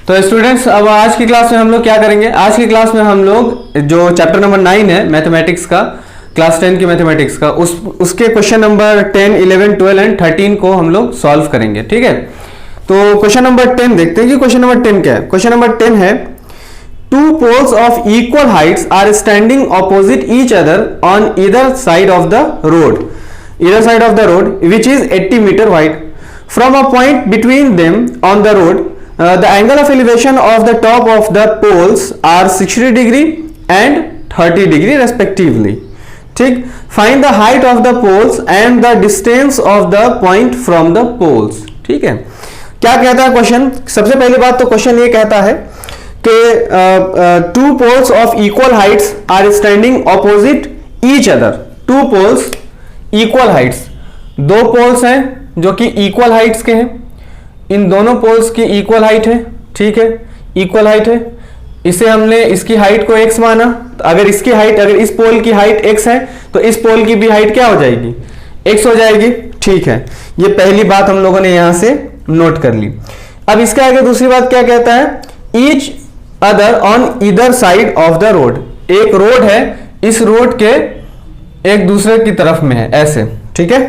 तो स्टूडेंट्स, अब आज की क्लास में हम लोग क्या करेंगे? आज की क्लास में हम लोग जो चैप्टर नंबर 9 है मैथमेटिक्स का, क्लास 10 की मैथमेटिक्स का, उसके क्वेश्चन नंबर 10, 11, 12 एंड 13 को हम लोग सॉल्व करेंगे। ठीक है, तो क्वेश्चन नंबर 10 देखते हैं कि क्वेश्चन नंबर 10 क्या है। क्वेश्चन नंबर 10 है, two poles of equal heights are standing opposite each other on either side of the road, either side of the road which is 80 meter wide. From a point between them on the road, the angle of elevation of the top of the poles are 60 degree and 30 degree respectively. ठीक, find the height of the poles and the distance of the point from the poles. ठीक है, क्या कहता है question? सबसे पहली बात तो क्वेश्चन ये कहता है कि two poles of equal heights are standing opposite each other. Two poles equal heights, दो पोल्स हैं जो कि इक्वल हाइट्स के हैं, इन दोनों पोल्स की इक्वल हाइट है। ठीक है, इक्वल हाइट है, इसे हमने इसकी हाइट को x माना। तो अगर इसकी हाइट, अगर इस पोल की हाइट x है तो इस पोल की भी हाइट क्या हो जाएगी? x हो जाएगी। ठीक है, ये पहली बात हम लोगों ने यहां से नोट कर ली। अब इसके आगे दूसरी बात क्या कहता है? Each other on either side of the road. एक रोड है, इस रोड के एक दूसरे की तरफ में है, ऐसे। ठीक है,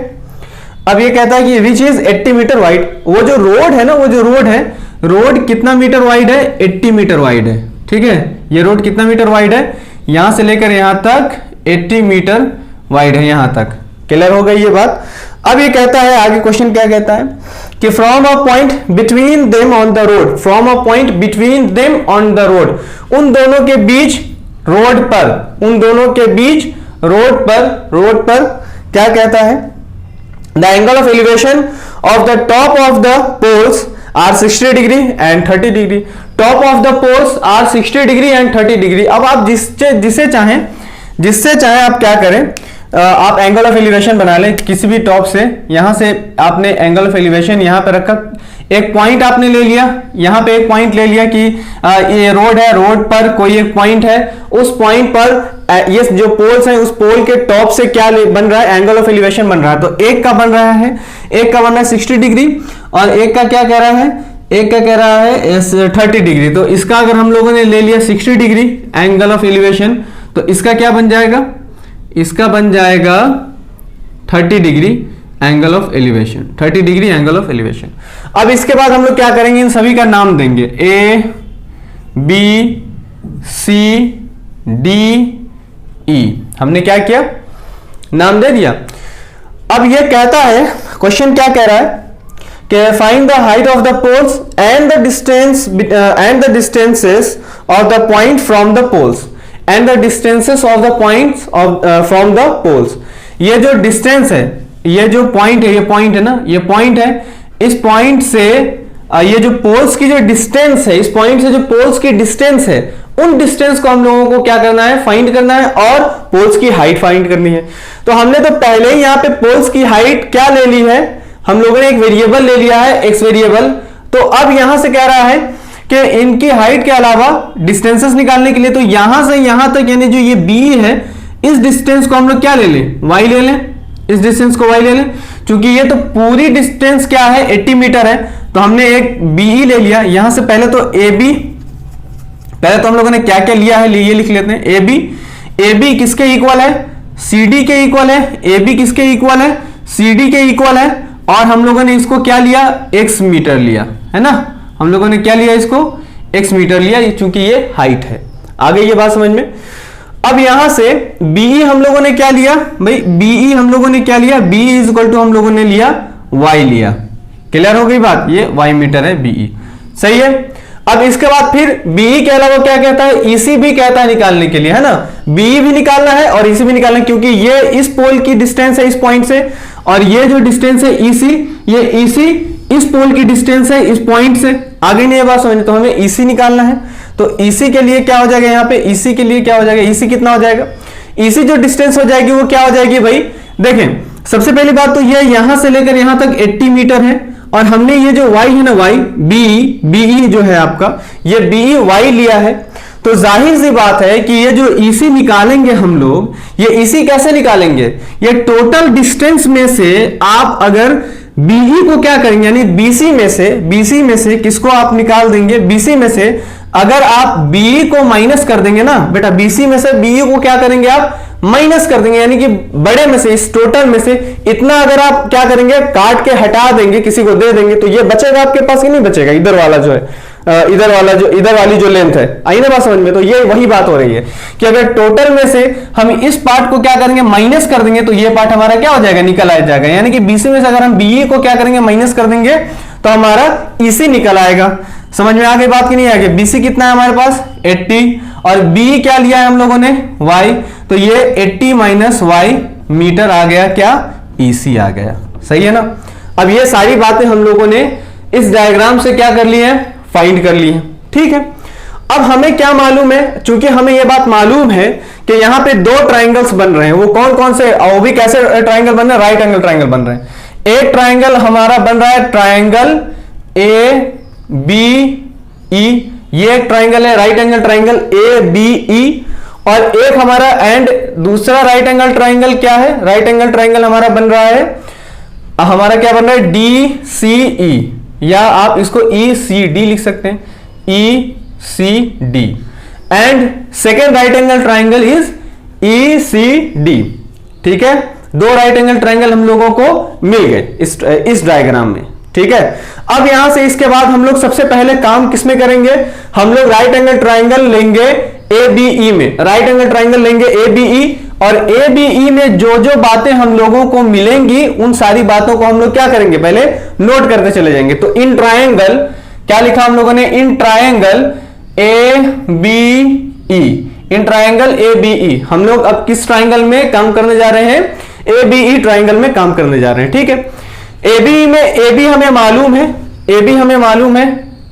अब ये कहता है कि विच इज 80 मीटर वाइड। वो जो रोड है ना, वो जो रोड है, रोड कितना मीटर वाइड है? 80 मीटर वाइड है। ठीक है, ये रोड कितना मीटर वाइड है? यहां से लेकर यहां तक 80 मीटर वाइड है, यहां तक। क्लियर हो गई ये बात? अब ये कहता है, आगे क्वेश्चन क्या कहता है कि from a point between them on the road, from a point between them on the road, उन दोनों के बीच रोड पर, उन दोनों के बीच रोड पर क्या कहता है? The angle of elevation of the top of the poles are 60 degree and 30 degree. Top of the poles are 60 degree and 30 degree. अब आप जिससे चाहें आप क्या करें, आप एंगल ऑफ एलिवेशन बना लें किसी भी टॉप से। यहां से आपने एंगल ऑफ एलिवेशन यहां पर रखा, एक पॉइंट आपने ले लिया, यहां पे एक पॉइंट ले लिया कि ये रोड है, रोड पर कोई एक पॉइंट है, उस पॉइंट पर ये जो पोल्स हैं, उस पोल के टॉप से क्या बन रहा है? एंगल ऑफ एलिवेशन बन रहा है। तो एक का बन रहा है, एक का बन रहा है 60 डिग्री और एक का क्या कह रहा है? एक का कह रहा है 30 डिग्री। तो इसका अगर हम लोगों ने ले लिया 60 डिग्री एंगल ऑफ एलिवेशन, तो इसका क्या बन जाएगा? इसका बन जाएगा 30 degree angle of elevation, 30 degree angle of elevation. अब इसके बाद हम लोग क्या करेंगे? इन सभी का नाम देंगे, A B C D E. हमने क्या किया? नाम दे दिया। अब ये कहता है, क्वेश्चन क्या कह रहा है कि find the height of the poles and the distance and the distances of the point from the poles and the distances of the points from the poles. ये जो डिस्टेंस है, ये जो पॉइंट है, ये पॉइंट है ना, ये पॉइंट है, इस पॉइंट से ये जो पोल्स की जो डिस्टेंस है, इस पॉइंट से जो पोल्स की डिस्टेंस है, उन डिस्टेंस को हम लोगों को क्या करना है? फाइंड करना है और पोल्स की हाइट फाइंड करनी है। तो हमने तो पहले ही यहां पे पोल्स की हाइट क्या ले ली है? हम लोगों ने एक वेरिएबल ले लिया है, एक्स वेरिएबल। तो अब यहां से कह रहा है कि इनकी हाइट के अलावा डिस्टेंसेस निकालने के लिए, तो यहां से यहां तक यानी जो ये बी है, इस डिस्टेंस को हम लोग क्या ले लें? वाई ले लें। इस डिस्टेंस को वाई ले लें, क्योंकि ये तो पूरी डिस्टेंस क्या है? 80 मीटर है। तो हमने एक बीई ले लिया। यहां से पहले तो ए बी, पहले तो हम लोगों ने क्या क्या लिया है ये लिख लेते हैं। ए बी किसके इक्वल है? सी डी के इक्वल है। ए बी किसके इक्वल है? सी डी के इक्वल है। और हम लोगों ने इसको क्या लिया? एक्स मीटर लिया, है ना। हम लोगों ने क्या लिया? इसको एक्स मीटर लिया, चूंकि ये हाइट है। आ गई ये बात समझ में? अब यहां से बीई हम लोगों ने क्या लिया भाई? बीई हम लोगों ने क्या लिया? बी इज इक्वल टू हम लोगों ने लिया वाई लिया। क्लियर हो गई बात? ये वाई मीटर है बीई, सही है। अब इसके बाद फिर बीई के अलावा क्या कहता है? ईसी भी कहता है निकालने के लिए, है ना। बीई भी निकालना है और ईसी भी निकालना है, क्योंकि ये इस पोल की डिस्टेंस है इस पॉइंट से, और ये जो डिस्टेंस है ईसी, ये ईसी इस पोल की डिस्टेंस है इस पॉइंट से। आगे नहीं ये बात समझ, तो हमें ईसी निकालना है। तो ईसी के लिए क्या हो जाएगा? यहाँ पे ईसी के लिए क्या हो जाएगा? ईसी कितना हो जाएगा? ईसी जो डिस्टेंस हो जाएगी वो क्या हो जाएगी भाई? देखें, सबसे पहली बात तो ये यहां से लेकर यहां तक 80 मीटर है, और हमने ये जो y है ना, y बीई जो है आपका, ये बीई y लिया है। तो जाहिर सी बात है कि ये जो EC निकालेंगे हम लोग, ये EC कैसे निकालेंगे? ये टोटल डिस्टेंस में से आप अगर बीई को क्या करेंगे, यानी बीसी में से किसको आप निकाल देंगे, बीसी में से अगर आप बीई को माइनस कर देंगे ना बेटा, बीसी में से बीई को क्या करेंगे आप माइनस कर देंगे, यानी कि बड़े में से, इस टोटल में से इतना अगर आप क्या करेंगे काट के हटा देंगे, किसी को दे देंगे, तो ये बचेगा आपके पास कि नहीं बचेगा, इधर वाला जो है, इधर वाली जो लेंथ है, आई ना बात समझ में। तो ये वही बात हो रही है कि अगर टोटल में से हम इस पार्ट को क्या करेंगे माइनस कर देंगे, तो ये पार्ट हमारा क्या हो जाएगा, निकल आ जाएगा। यानी कि बीसी में से अगर हम बीई को क्या करेंगे माइनस कर देंगे तो हमारा ईसी निकल आएगा। समझ में आ गई बात की नहीं आ गई। बीसी कितना है हमारे पास 80 और बी क्या लिया है हम लोगों ने y, तो ये 80 माइनस वाई मीटर आ गया, क्या ईसी आ गया। सही है ना। अब ये सारी बातें हम लोगों ने इस डायग्राम से क्या कर ली है, फाइंड कर ली है। ठीक है, अब हमें क्या मालूम है, चूंकि हमें यह बात मालूम है कि यहां पे दो ट्राइंगल्स बन रहे हैं, वो कौन कौन से, वो भी कैसे ट्राइंगल बन रहे हैं, राइट एंगल ट्राइंगल बन रहे हैं। एक ट्राइंगल हमारा बन रहा है ट्राइंगल ए बी ई, ये एक ट्राइंगल है right angle triangle A B E, और एक हमारा एंड दूसरा राइट एंगल ट्राइंगल क्या है, राइट एंगल ट्राइंगल हमारा बन रहा है, हमारा क्या बन रहा है डी सी ई, या आप इसको ई सी डी लिख सकते हैं, E C D, and second right angle triangle is E C D. ठीक है, दो राइट एंगल ट्राइंगल हम लोगों को मिल गए इस डायग्राम में। ठीक है, अब यहां से इसके बाद हम लोग सबसे पहले काम किसमें करेंगे, हम लोग राइट एंगल ट्राइंगल लेंगे ए बी ई में, राइट एंगल ट्राइंगल लेंगे ए बी ई, और ए बी ई में जो जो बातें हम लोगों को मिलेंगी उन सारी बातों को हम लोग क्या करेंगे पहले नोट करते चले जाएंगे। तो इन ट्राइंगल क्या लिखा हम लोगों ने, in triangle A B E, in triangle A B E. हम लोग अब किस ट्राइंगल में काम करने जा रहे हैं, ए बी ई ट्राइंगल में काम करने जा रहे हैं। ठीक है, ए बी में ए बी हमें मालूम है, ए बी हमें मालूम है,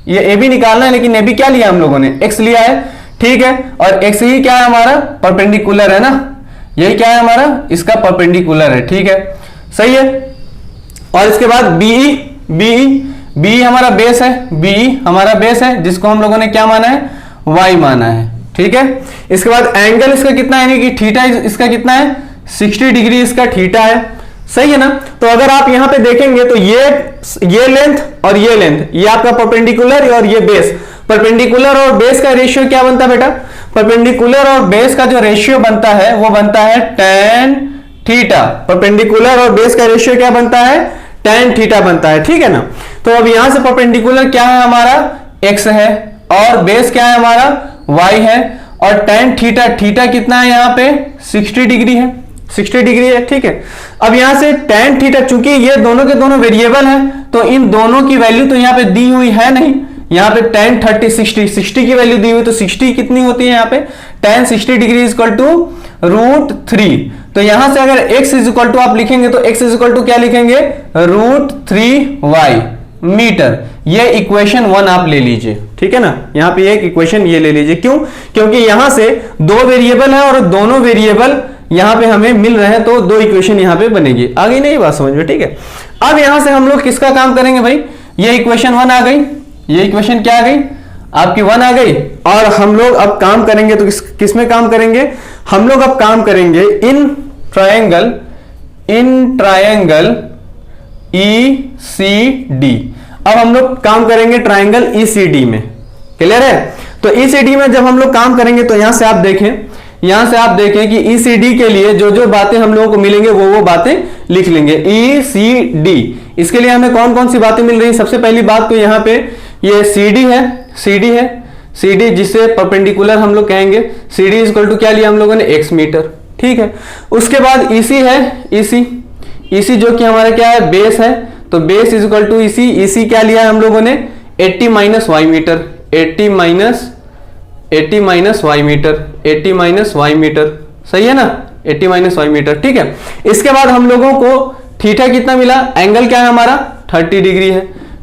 ये ए बी निकालना है, लेकिन ए बी क्या लिया हम लोगों ने, एक्स लिया है। ठीक है, और एक्स ही क्या है हमारा परपेंडिकुलर है ना, यही क्या है हमारा इसका परपेंडिकुलर है। ठीक है, सही है। और इसके बाद बीई, बीई हमारा बेस है, बीई हमारा बेस है, जिसको हम लोगों ने क्या माना है, वाई माना है। ठीक है, इसके बाद एंगल इसका कितना है, यानी कि थीटा इसका कितना है 60 डिग्री इसका थीटा है। सही है ना। तो अगर आप यहां पे देखेंगे तो ये लेंथ और ये लेंथ, ये आपका परपेंडिकुलर और ये बेस, परपेंडिकुलर और बेस का रेशियो क्या बनता है बेटा, परपेंडिकुलर और बेस का जो रेशियो बनता है वो बनता है tan थीटा। परपेंडिकुलर और बेस का रेशियो क्या बनता है, tan थीटा बनता है। ठीक है ना। तो अब यहां से परपेंडिकुलर क्या है हमारा x है, और बेस क्या है हमारा y है, और tan थीटा, थीटा कितना है यहाँ पे 60 डिग्री है, 60 डिग्री है। ठीक है, अब यहां से tan थीटा, चूंकि ये दोनों के दोनों वेरिएबल हैं तो इन दोनों की वैल्यू तो यहां पे दी हुई है नहीं, यहां पे tan 30 60 की वैल्यू दी हुई, तो 60 कितनी होती है यहाँ पे, tan 60 degree is equal to √3। तो यहां से अगर x इज इक्वल टू आप लिखेंगे तो x इज इक्वल टू क्या लिखेंगे √3y मीटर। ये इक्वेशन 1 आप ले लीजिए। ठीक है ना, यहां पे एक इक्वेशन ये ले लीजिए। क्यों, क्योंकि यहां से दो वेरिएबल है और दोनों वेरिएबल यहां पे हमें मिल रहे हैं, तो दो इक्वेशन यहां पे बनेगी। आ गई नहीं बात समझ में। ठीक है, अब यहां से हम लोग किसका काम करेंगे भाई, ये इक्वेशन 1 आ गई, ये इक्वेशन क्या आ गई आपकी 1 आ गई, और हम लोग अब काम करेंगे तो किस में काम करेंगे, हम लोग अब काम करेंगे इन ट्रायंगल ECD। अब हम लोग काम करेंगे ट्रायंगल ECD में, क्लियर है। तो ECD में जब हम लोग काम करेंगे तो यहां से आप देखें कि ECD के लिए जो जो बातें हम लोगों को मिलेंगे वो बातें लिख लेंगे। ECD, इसके लिए हमें कौन कौन सी बातें मिल रही है, सबसे पहली बात तो यहाँ पे ये CD जिसे परपेंडिकुलर हम लोग कहेंगे, CD इज इक्वल टू क्या लिया हम लोगों ने x मीटर। ठीक है, उसके बाद EC है, EC जो कि हमारा क्या है बेस है, तो base is equal to EC क्या लिया है हम लोगों ने 80 minus y metre, 80 minus y metre. सही है ना, 80 माइनस y मीटर। ठीक है, इसके बाद हम लोगों को थीटा कितना मिला, एंगल क्या है हमारा 30 डिग्री है।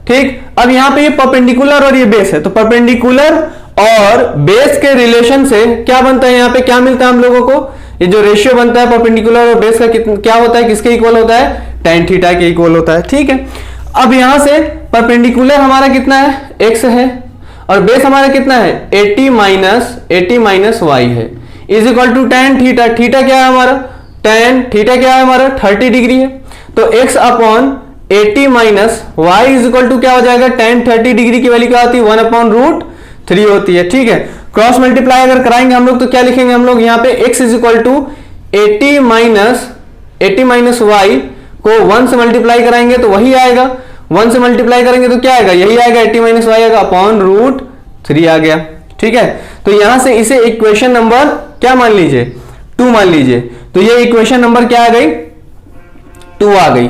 ठीक, अब यहाँ पे ये परपेंडिकुलर और ये बेस है, तो परपेंडिकुलर और बेस के रिलेशन से क्या बनता है, यहाँ पे क्या मिलता है हम लोगों को, ये जो रेशियो बनता है परपेंडिकुलर और बेस का क्या होता है, किसके इक्वल होता है, tan थीटा के इक्वल होता है। ठीक है, अब यहां से परपेंडिकुलर हमारा कितना है x है, और बेस हमारा कितना है 80 माइनस y है, is equal to tan theta. Theta क्या है हमारा, tan थीटा क्या है हमारा 30 डिग्री है, तो x upon 80 minus y is equal to क्या हो जाएगा, tan 30 डिग्री की वैल्यू क्या होती है, 1/√3 होती है। ठीक है, क्रॉस मल्टीप्लाई अगर कराएंगे हम लोग तो क्या लिखेंगे हम लोग यहाँ पे, x is equal to 80 minus y को 1 से मल्टीप्लाई कराएंगे तो वही आएगा, 1 से मल्टीप्लाई करेंगे तो क्या आएगा, यही आएगा, 80 माइनस वाई आएगा /√3 आ गया। ठीक है, तो यहां से इसे इक्वेशन नंबर क्या मान लीजिए, 2 मान लीजिए। तो ये इक्वेशन नंबर क्या आ गई, 2 आ गई।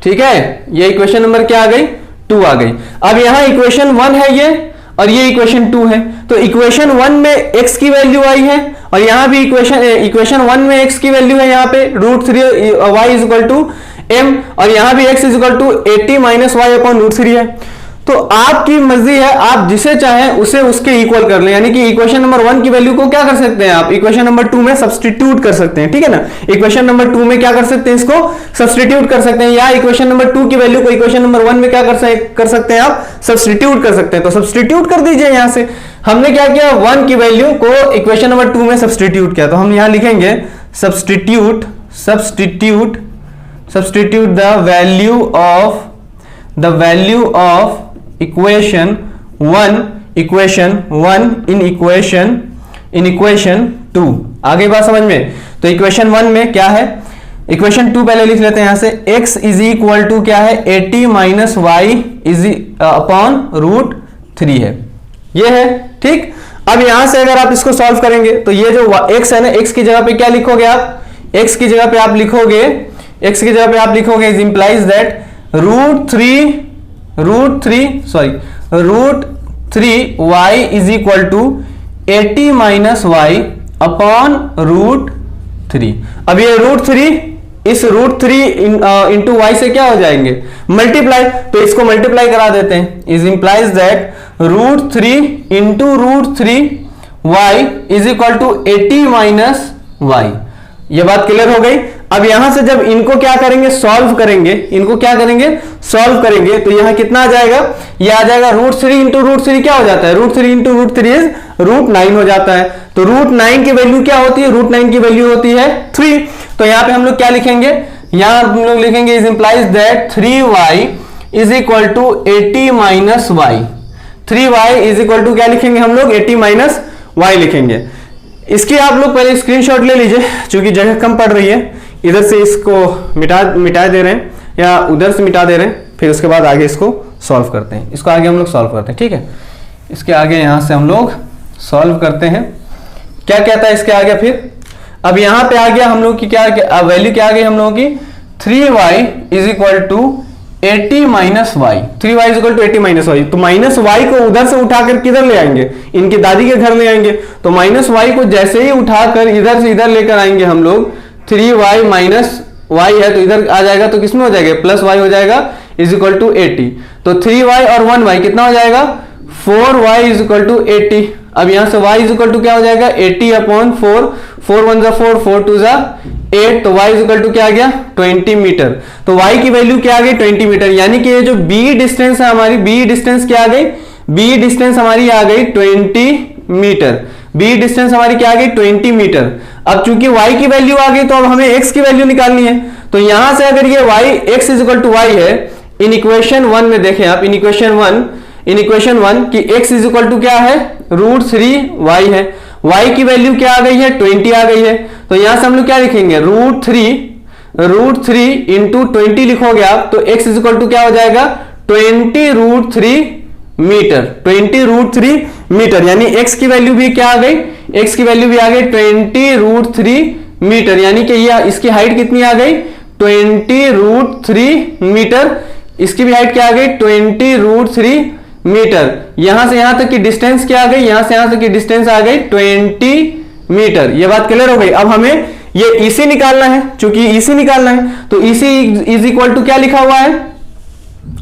ठीक है, ये इक्वेशन नंबर क्या आ गई, 2 आ गई। अब यहां इक्वेशन 1 है ये, और ये इक्वेशन 2 है। तो इक्वेशन 1 में x की वैल्यू आई है, और यहां भी इक्वेशन 1 में x की वैल्यू है यहाँ पे √3 y is equal to m, और यहां भी x is equal to 80 minus y upon √3 है। तो आपकी मर्जी है, आप जिसे चाहें उसे उसके इक्वल कर लें, यानी कि इक्वेशन नंबर 1 की वैल्यू को क्या कर सकते हैं आप, इक्वेशन नंबर 2 में सब्स्टिट्यूट कर सकते हैं। ठीक है ना, इक्वेशन नंबर 2 में क्या कर सकते हैं, इसको सब्स्टिट्यूट कर सकते हैं, या इक्वेशन नंबर 2 की वैल्यू को इक्वेशन नंबर 1 में क्या कर सकते हैं आप, सब्स्टिट्यूट कर सकते हैं। तो सब्स्टिट्यूट कर दीजिए। यहां से हमने क्या किया, 1 की वैल्यू को इक्वेशन नंबर 2 में सब्स्टिट्यूट किया, तो हम यहां लिखेंगे substitute the value of equation 1 in equation 2। आगे बात समझ में। तो इक्वेशन 1 में क्या है, इक्वेशन 2 पहले लिख लेते हैं यहां से, x इज इक्वल टू क्या है, 80 माइनस वाई इज अपॉन √3 है, ये है। ठीक, अब यहां से अगर आप इसको सॉल्व करेंगे तो ये जो x है ना, x की जगह पे क्या लिखोगे आप, x की जगह पे आप लिखोगे is implies that √3 y is equal to 80 minus y upon √3। अब ये √3 इस √3 इंटू वाई से क्या हो जाएंगे, मल्टीप्लाई, तो इसको मल्टीप्लाई करा देते हैं। Is implies that √3 into √3 y is equal to 80 minus y. ये बात क्लियर हो गई। अब यहां से जब इनको क्या करेंगे, सॉल्व करेंगे, तो यहां कितना आ जाएगा, ये आ जाएगा √3 इंटू √3 क्या हो जाता है, √3 इंटू √3 इज √9 हो जाता है। तो √9 की वैल्यू क्या होती है, √9 की वैल्यू होती है 3। तो यहां पे हम लोग क्या लिखेंगे, यहां हम लोग लिखेंगे is implies that 3y is equal to 80 minus y. 3y is equal to क्या लिखेंगे हम लोग, 80 माइनस वाई लिखेंगे। इसकी आप लोग पहले स्क्रीनशॉट ले लीजिए, क्योंकि जगह कम पड़ रही है। इधर से इसको मिटा दे रहे हैं या उधर से मिटा दे रहे हैं, फिर उसके बाद आगे इसको सॉल्व करते हैं। इसको आगे हम लोग सॉल्व करते हैं। ठीक है, इसके आगे यहां से हम लोग सॉल्व करते हैं। क्या कहता है इसके आगे, फिर अब यहां पे आ गया हम लोग की क्या वैल्यू, क्या आ गई हम लोगों की, 3y is equal to 80 minus y. 3y is equal to 80 minus y. तो माइनस वाई को उधर से उठाकर किधर ले आएंगे, इनकी दादी के घर ले आएंगे। तो माइनस वाई को जैसे ही उठाकर इधर से इधर लेकर आएंगे हम लोग, 3y माइनस वाई है तो इधर आ जाएगा, तो किसमें हो जाएगा, प्लस वाई हो जाएगा, इज इक्वल टू 80। तो 3y और 1y कितना हो जाएगा, 4y इज इक्वल टू 80। अब यहां से y इज इक्वल टू क्या हो जाएगा, 80 अपॉन 4, 4 1 जा 4, 4 2 जा 8, तो y इज इक्वल टू क्या आ गया, 20 मीटर। तो y की वैल्यू क्या आ गई, 20 मीटर। यानी कि ये जो b डिस्टेंस है हमारी, b डिस्टेंस क्या आ गई, b डिस्टेंस हमारी आ गई 20 मीटर। b डिस्टेंस हमारी क्या आ गई, 20 मीटर। अब चूंकि y की वैल्यू आ गई तो अब हमें x की वैल्यू निकालनी है। तो यहां से अगर ये y x is equal to y है, इन इक्वेशन 1 में देखें आप, इन इक्वेशन 1 कि x इज इक्वल टू क्या है, √3y है। y की वैल्यू क्या आ गई है, 20 आ गई है। तो यहां से हम लोग क्या लिखेंगे, √3 इंटू 20 लिखोगे आप, तो x इज इक्वल टू क्या हो जाएगा, 20√3 मीटर। 20√3 मीटर, यानी x की वैल्यू भी क्या आ गई, x की वैल्यू भी आ गई 20√3 मीटर। यानी कि ये इसकी हाइट कितनी आ गई, 20√3 मीटर। इसकी भी हाइट क्या आ गई, 20√3 मीटर। यहां से यहां तक की डिस्टेंस क्या आ गई, यहां से यहां तक की डिस्टेंस आ गई 20 मीटर। ये बात क्लियर हो गई। अब हमें ये EC निकालना है, चूंकि EC निकालना है तो EC इज इक्वल टू क्या लिखा हुआ है,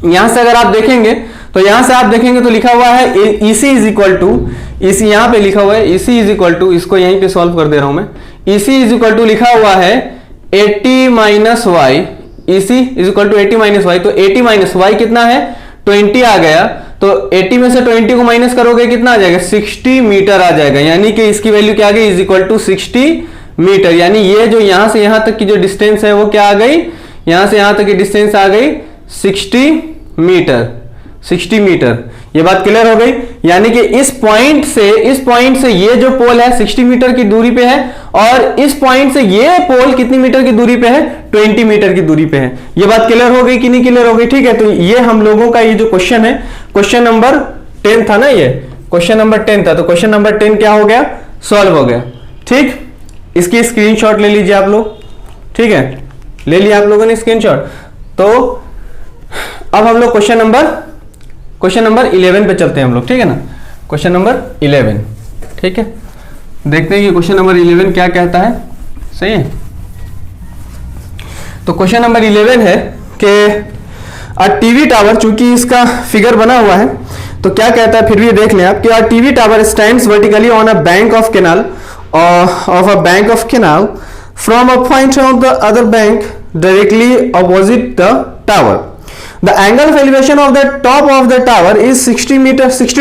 यहां से अगर आप देखेंगे तो यहां से आप देखेंगे तो लिखा हुआ है EC is equal to, EC यहां पे लिखा हुआ है EC इज इक्वल टू, इसको यहीं पे सॉल्व कर दे रहा हूं मैं। EC इज इक्वल टू लिखा हुआ है 80 minus y, EC is equal to 80 minus y. तो 80 माइनस वाई कितना है, 20 आ गया। तो 80 में से 20 को माइनस करोगे कितना आ जाएगा, 60 मीटर आ जाएगा। यानी कि इसकी वैल्यू क्या आ गई, इज इक्वल टू 60 मीटर। यानी ये जो यहां से यहां तक की जो डिस्टेंस है वो क्या आ गई, यहां से यहां तक की डिस्टेंस आ गई 60 मीटर, 60 मीटर। ये बात क्लियर हो गई। यानी कि इस पॉइंट से ये जो पोल है 60 मीटर की दूरी पे है, और इस पॉइंट से ये पोल कितनी मीटर की दूरी पे है, 20 मीटर की दूरी पे है। ये बात क्लियर हो गई कि नहीं क्लियर हो गई? ठीक है, तो ये हम लोगों का ये जो क्वेश्चन है, क्वेश्चन नंबर 10 था ना, ये क्वेश्चन नंबर 10 था, तो क्वेश्चन नंबर 10 क्या हो गया, सॉल्व हो गया। ठीक, इसकी स्क्रीनशॉट ले लीजिए आप लोग। ठीक है, ले लिया आप लोगों ने स्क्रीनशॉट। तो अब हम लोग क्वेश्चन नंबर 11 पे चलते हैं हम लोग। ठीक है ना, क्वेश्चन नंबर 11। ठीक है, देखते हैं कि क्वेश्चन नंबर 11 क्या कहता है। सही है, तो क्वेश्चन नंबर 11 है कि अ टीवी टावर, चूंकि इसका फिगर बना हुआ है तो क्या कहता है, फिर भी देख लें आप कि a TV tower stands vertically on a bank of canal from a point on the other bank directly opposite the tower. The angle of elevation of the top of the tower is 60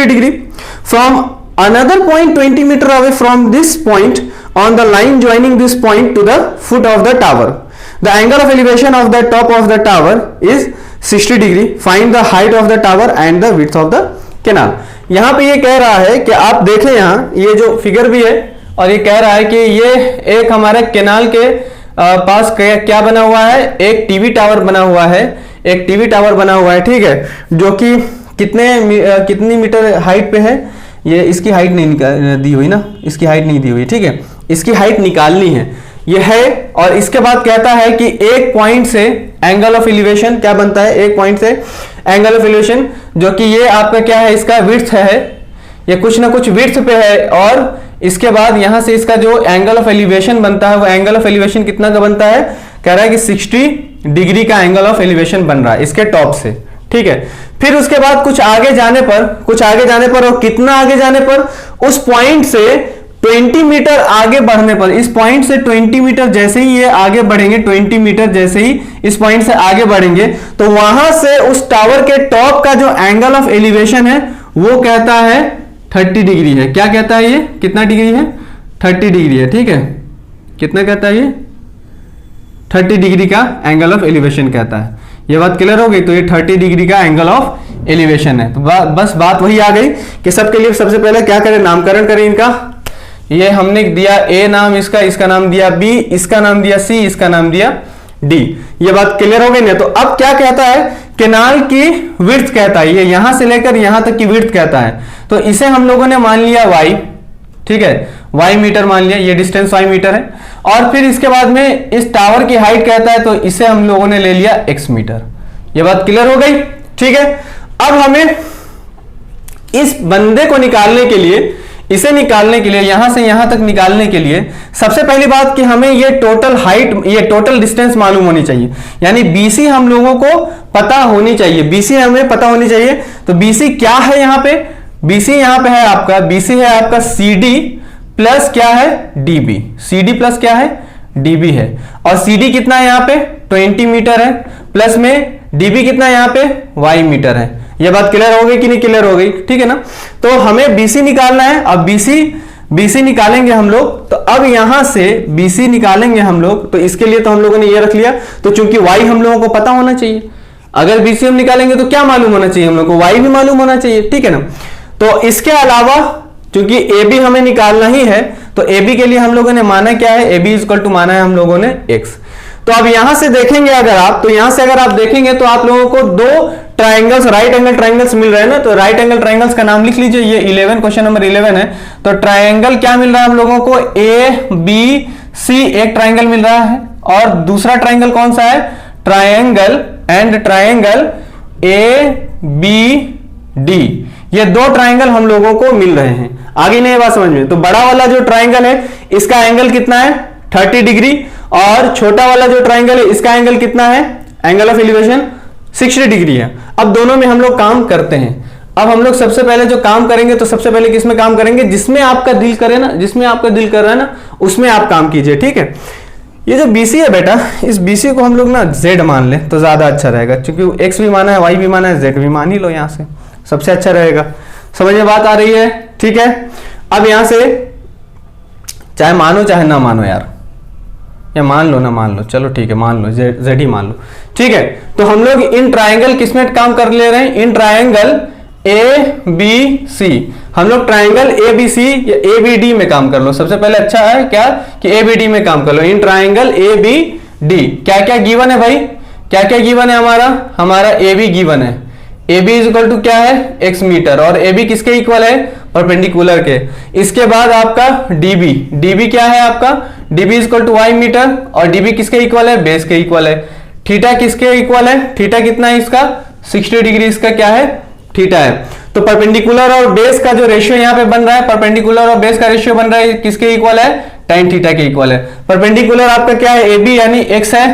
degree from another point 20 meter away from this point on the line joining this point to the foot of the tower. The angle of elevation of the top of the tower is 60 degree. Find the height of the tower and the width of the canal. यहाँ पे ये कह रहा है कि आप देखें, यहाँ ये जो फिगर भी है और ये कह रहा है कि ये एक हमारे कैनाल के पास क्या बना हुआ है, एक टीवी टावर बना हुआ है, एक टीवी टावर बना हुआ है। ठीक है, जो कि कितनी मीटर हाइट पे है, ये इसकी हाइट नहीं दी हुई ना, इसकी हाइट नहीं दी हुई। ठीक है, इसकी हाइट निकालनी है, ये है। और इसके बाद कहता है कि एक पॉइंट से एंगल ऑफ एलिवेशन क्या बनता है, एक पॉइंट से एंगल ऑफ एलिवेशन, जो कि ये आपका क्या है, इसका विड्थ है, ये कुछ ना कुछ विड्थ पे है। और इसके बाद यहां से इसका जो एंगल ऑफ एलिवेशन बनता है, वो एंगल ऑफ एलिवेशन कितना का बनता है, कह रहा है कि 60 डिग्री का एंगल ऑफ एलिवेशन बन रहा है इसके टॉप से। ठीक है, फिर उसके बाद कुछ आगे जाने पर और कितना आगे जाने पर, उस पॉइंट से 20 मीटर आगे बढ़ने पर, इस पॉइंट से 20 मीटर जैसे ही ये आगे बढ़ेंगे, 20 मीटर जैसे ही इस पॉइंट से आगे बढ़ेंगे, तो वहां से उस टावर के टॉप का जो एंगल ऑफ एलिवेशन है वो कहता है 30 डिग्री है। क्या कहता है ये, कितना डिग्री है, 30 डिग्री है। ठीक है, कितना कहता है ये, 30 डिग्री का एंगल ऑफ एलिवेशन कहता है। ये बात क्लियर हो गई? तो ये 30 डिग्री का एंगल ऑफ एलिवेशन है। तो बस बात वही आ गई कि सबके लिए सबसे पहले क्या करें, नामकरण करें इनका। ये हमने दिया ए नाम इसका नाम दिया बी, इसका नाम दिया सी, इसका नाम दिया डी। ये बात क्लियर हो गई ना? तो अब क्या कहता है, कैनाल की विड्थ कहता है, ये यहां से लेकर यहां तक की विड्थ कहता है। तो इसे हम लोगों ने मान लिया y, ठीक है, y मीटर मान लिया, ये डिस्टेंस y मीटर है। और फिर इसके बाद में इस टावर की हाइट कहता है, तो इसे हम लोगों ने ले लिया x मीटर। ये बात क्लियर हो गई? ठीक है, अब हमें इस बंदे को निकालने के लिए, इसे निकालने के लिए, यहां से यहां तक निकालने के लिए सबसे पहली बात कि हमें ये टोटल हाइट, ये टोटल डिस्टेंस मालूम होनी चाहिए। यानी BC हम लोगों को पता होनी चाहिए, BC हमें पता होनी चाहिए। तो BC क्या है, यहां पे BC यहां पे है आपका, BC है आपका CD प्लस क्या है, DB। CD प्लस क्या है, DB है। और CD कितना है यहाँ पे, 20 मीटर है, प्लस में DB कितना है यहाँ पे, y मीटर है। ये बात क्लियर हो गई कि नहीं क्लियर हो गई? ठीक है ना? तो हमें BC निकालना है। अब BC निकालेंगे हम लोग, तो अब यहां से BC निकालेंगे हम लोग, तो इसके लिए तो हम लोगों ने ये रख लिया। तो चूंकि y हम लोगों को पता होना चाहिए, अगर BC हम निकालेंगे तो क्या मालूम होना चाहिए हम लोग को, y भी मालूम होना चाहिए। ठीक है ना? तो इसके अलावा चूंकि AB हमें निकालना ही है, तो AB के लिए हम लोगों ने माना क्या है, AB इक्वल टू माना है हम लोगों ने x। तो अब यहां से देखेंगे अगर आप, तो यहां से अगर आप देखेंगे तो आप लोगों को दो ट्राइंगल्स, राइट एंगल ट्राइंगल्स मिल रहे हैं ना। तो राइट एंगल ट्राइंगल्स का नाम लिख लीजिए, ये 11 क्वेश्चन नंबर 11 है। तो ट्राइंगल क्या मिल रहा है हम लोगों को, ABC एक ट्राइंगल मिल रहा है, और दूसरा ट्राइंगल कौन सा है, ट्राइंगल ABD। ये दो ट्राइंगल हम लोगों को मिल रहे हैं। आगे नहीं बात समझ में? तो बड़ा वाला जो ट्राइंगल है इसका एंगल कितना है, 30 डिग्री, और छोटा वाला जो ट्राइंगल है इसका एंगल कितना है, एंगल ऑफ एलिवेशन 60 डिग्री है। अब दोनों में हम लोग काम करते हैं। अब हम लोग सबसे पहले जो काम करेंगे, तो सबसे पहले किसमें काम करेंगे, जिसमें आपका दिल करे ना, जिसमें आपका दिल कर रहा है ना, उसमें आप काम कीजिए। ठीक है, ये जो BC है बेटा, इस BC को हम लोग ना Z मान लें तो ज्यादा अच्छा रहेगा, क्योंकि X भी माना है, Y भी माना है, Z भी मान ही लो, यहां से सबसे अच्छा रहेगा। समझ में बात आ रही है? ठीक है, अब यहां से चाहे मानो चाहे ना मानो यार, या मान लो ना, मान लो, चलो ठीक है, मान लो, जेड ही मान लो, ठीक है। तो हम लोग इन ट्राइंगल किस में काम कर ले रहे हैं, इन ट्राइंगल ए बी सी, हम लोग ट्राइंगल ए बी सी या ए बी डी में काम कर लो। सबसे पहले अच्छा है क्या कि ए बी डी में काम कर लो, in triangle A B D. क्या क्या गिवन है भाई, क्या क्या गिवन है, हमारा ए बी गिवन है, A B is equal to क्या है, x मीटर, और ए बी किसके इक्वल है, परपेंडिकुलर के। इसके बाद आपका db, db क्या है आपका, db is equal to y metre, और db किसके इक्वल है, बेस के इक्वल है। थीटा किसके इक्वल है, थीटा कितना है इसका, 60 डिग्री इसका क्या है, थीटा है। तो परपेंडिकुलर और बेस का जो रेशियो यहाँ पे बन रहा है, परपेंडिकुलर और बेस का रेशियो बन रहा है किसके इक्वल है, tan थीटा के इक्वल है। परपेंडिकुलर आपका क्या है, ab यानी x है,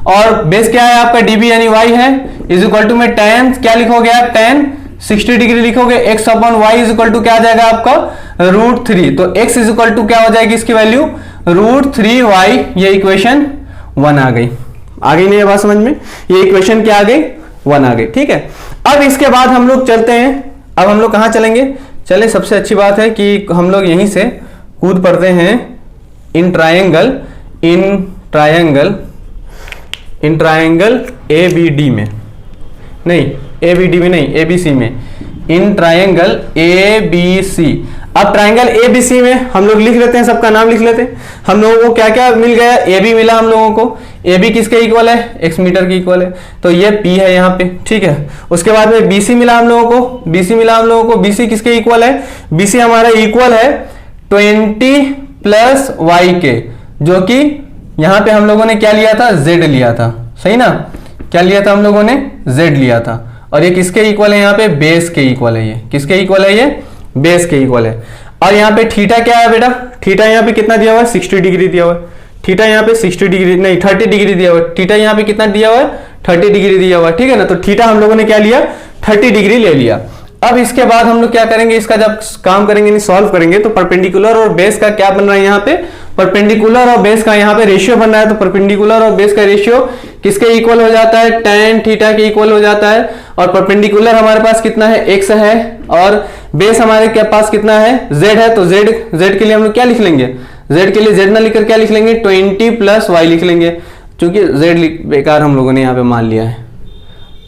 और बेस क्या है आपका db यानी y है, इज इक्वल टू में tan क्या लिखोगे आप, tan 60 डिग्री लिखोगे, x upon y is equal to क्या आ जाएगा आपका √3। तो x इज इक्वल टू क्या हो जाएगी इसकी वैल्यू √3y। ये इक्वेशन 1 आ गई, नहीं है बात समझ में, ये इक्वेशन क्या आ गई, 1 आ गई, ठीक है। अब इसके बाद हम लोग चलते हैं, अब हम लोग कहां चलेंगे, चले सबसे अच्छी बात है कि हम लोग यहीं से कूद पड़ते हैं इन ट्रायंगल ए बी डी में, नहीं ए बी डी में नहीं, ए बी सी में, इन ट्रायंगल ए बी सी। अब ट्रायंगल ए बी सी में हम लोग लिख लेते हैं, सबका नाम लिख लेते हैं। हम लोगों को क्या क्या मिल गया, ए बी मिला हम लोगों को, ए बी किसके इक्वल है, x मीटर के इक्वल है, तो ये p है यहाँ पे, ठीक है। उसके बाद में bc मिला हम लोगों को, bc किसके इक्वल है, bc हमारा इक्वल है 20 प्लस y के, जो कि यहाँ पे हम लोगों ने क्या लिया था, z लिया था, सही ना, क्या लिया था हम लोगों ने, z लिया था। और ये किसके इक्वल है, यहाँ पे बेस के इक्वल है, ये किसके इक्वल है, ये बेस के इक्वल है। और यहाँ पे थीटा क्या है बेटा, थीटा यहाँ पे कितना दिया हुआ है, 60 डिग्री दिया हुआ है, थीटा यहाँ पे 60 डिग्री नहीं 30 डिग्री दिया हुआ है, थीटा यहाँ पे कितना दिया हुआ है, 30 डिग्री दिया हुआ है, ठीक है ना। तो थीटा हम लोगों ने क्या लिया, 30 डिग्री ले लिया। अब इसके बाद हम लोग क्या करेंगे, इसका जब काम करेंगे, सॉल्व करेंगे, तो परपेंडिकुलर और बेस का क्या बन रहा है यहाँ पे, परपेंडिकुलर और बेस का यहाँ पे रेशियो बन रहा है। तो परपेंडिकुलर और बेस का रेशियो किसके इक्वल हो जाता है, tan थीटा के इक्वल हो जाता है। और परपेंडिकुलर हमारे पास कितना है, x है, और बेस हमारे के पास कितना है, z है। तो z के लिए हम लोग क्या लिख लेंगे, z के लिए z ना लिखकर क्या लिख लेंगे, 20 प्लस y लिख लेंगे, क्योंकि z बेकार हम लोगों ने यहाँ पे मान लिया है,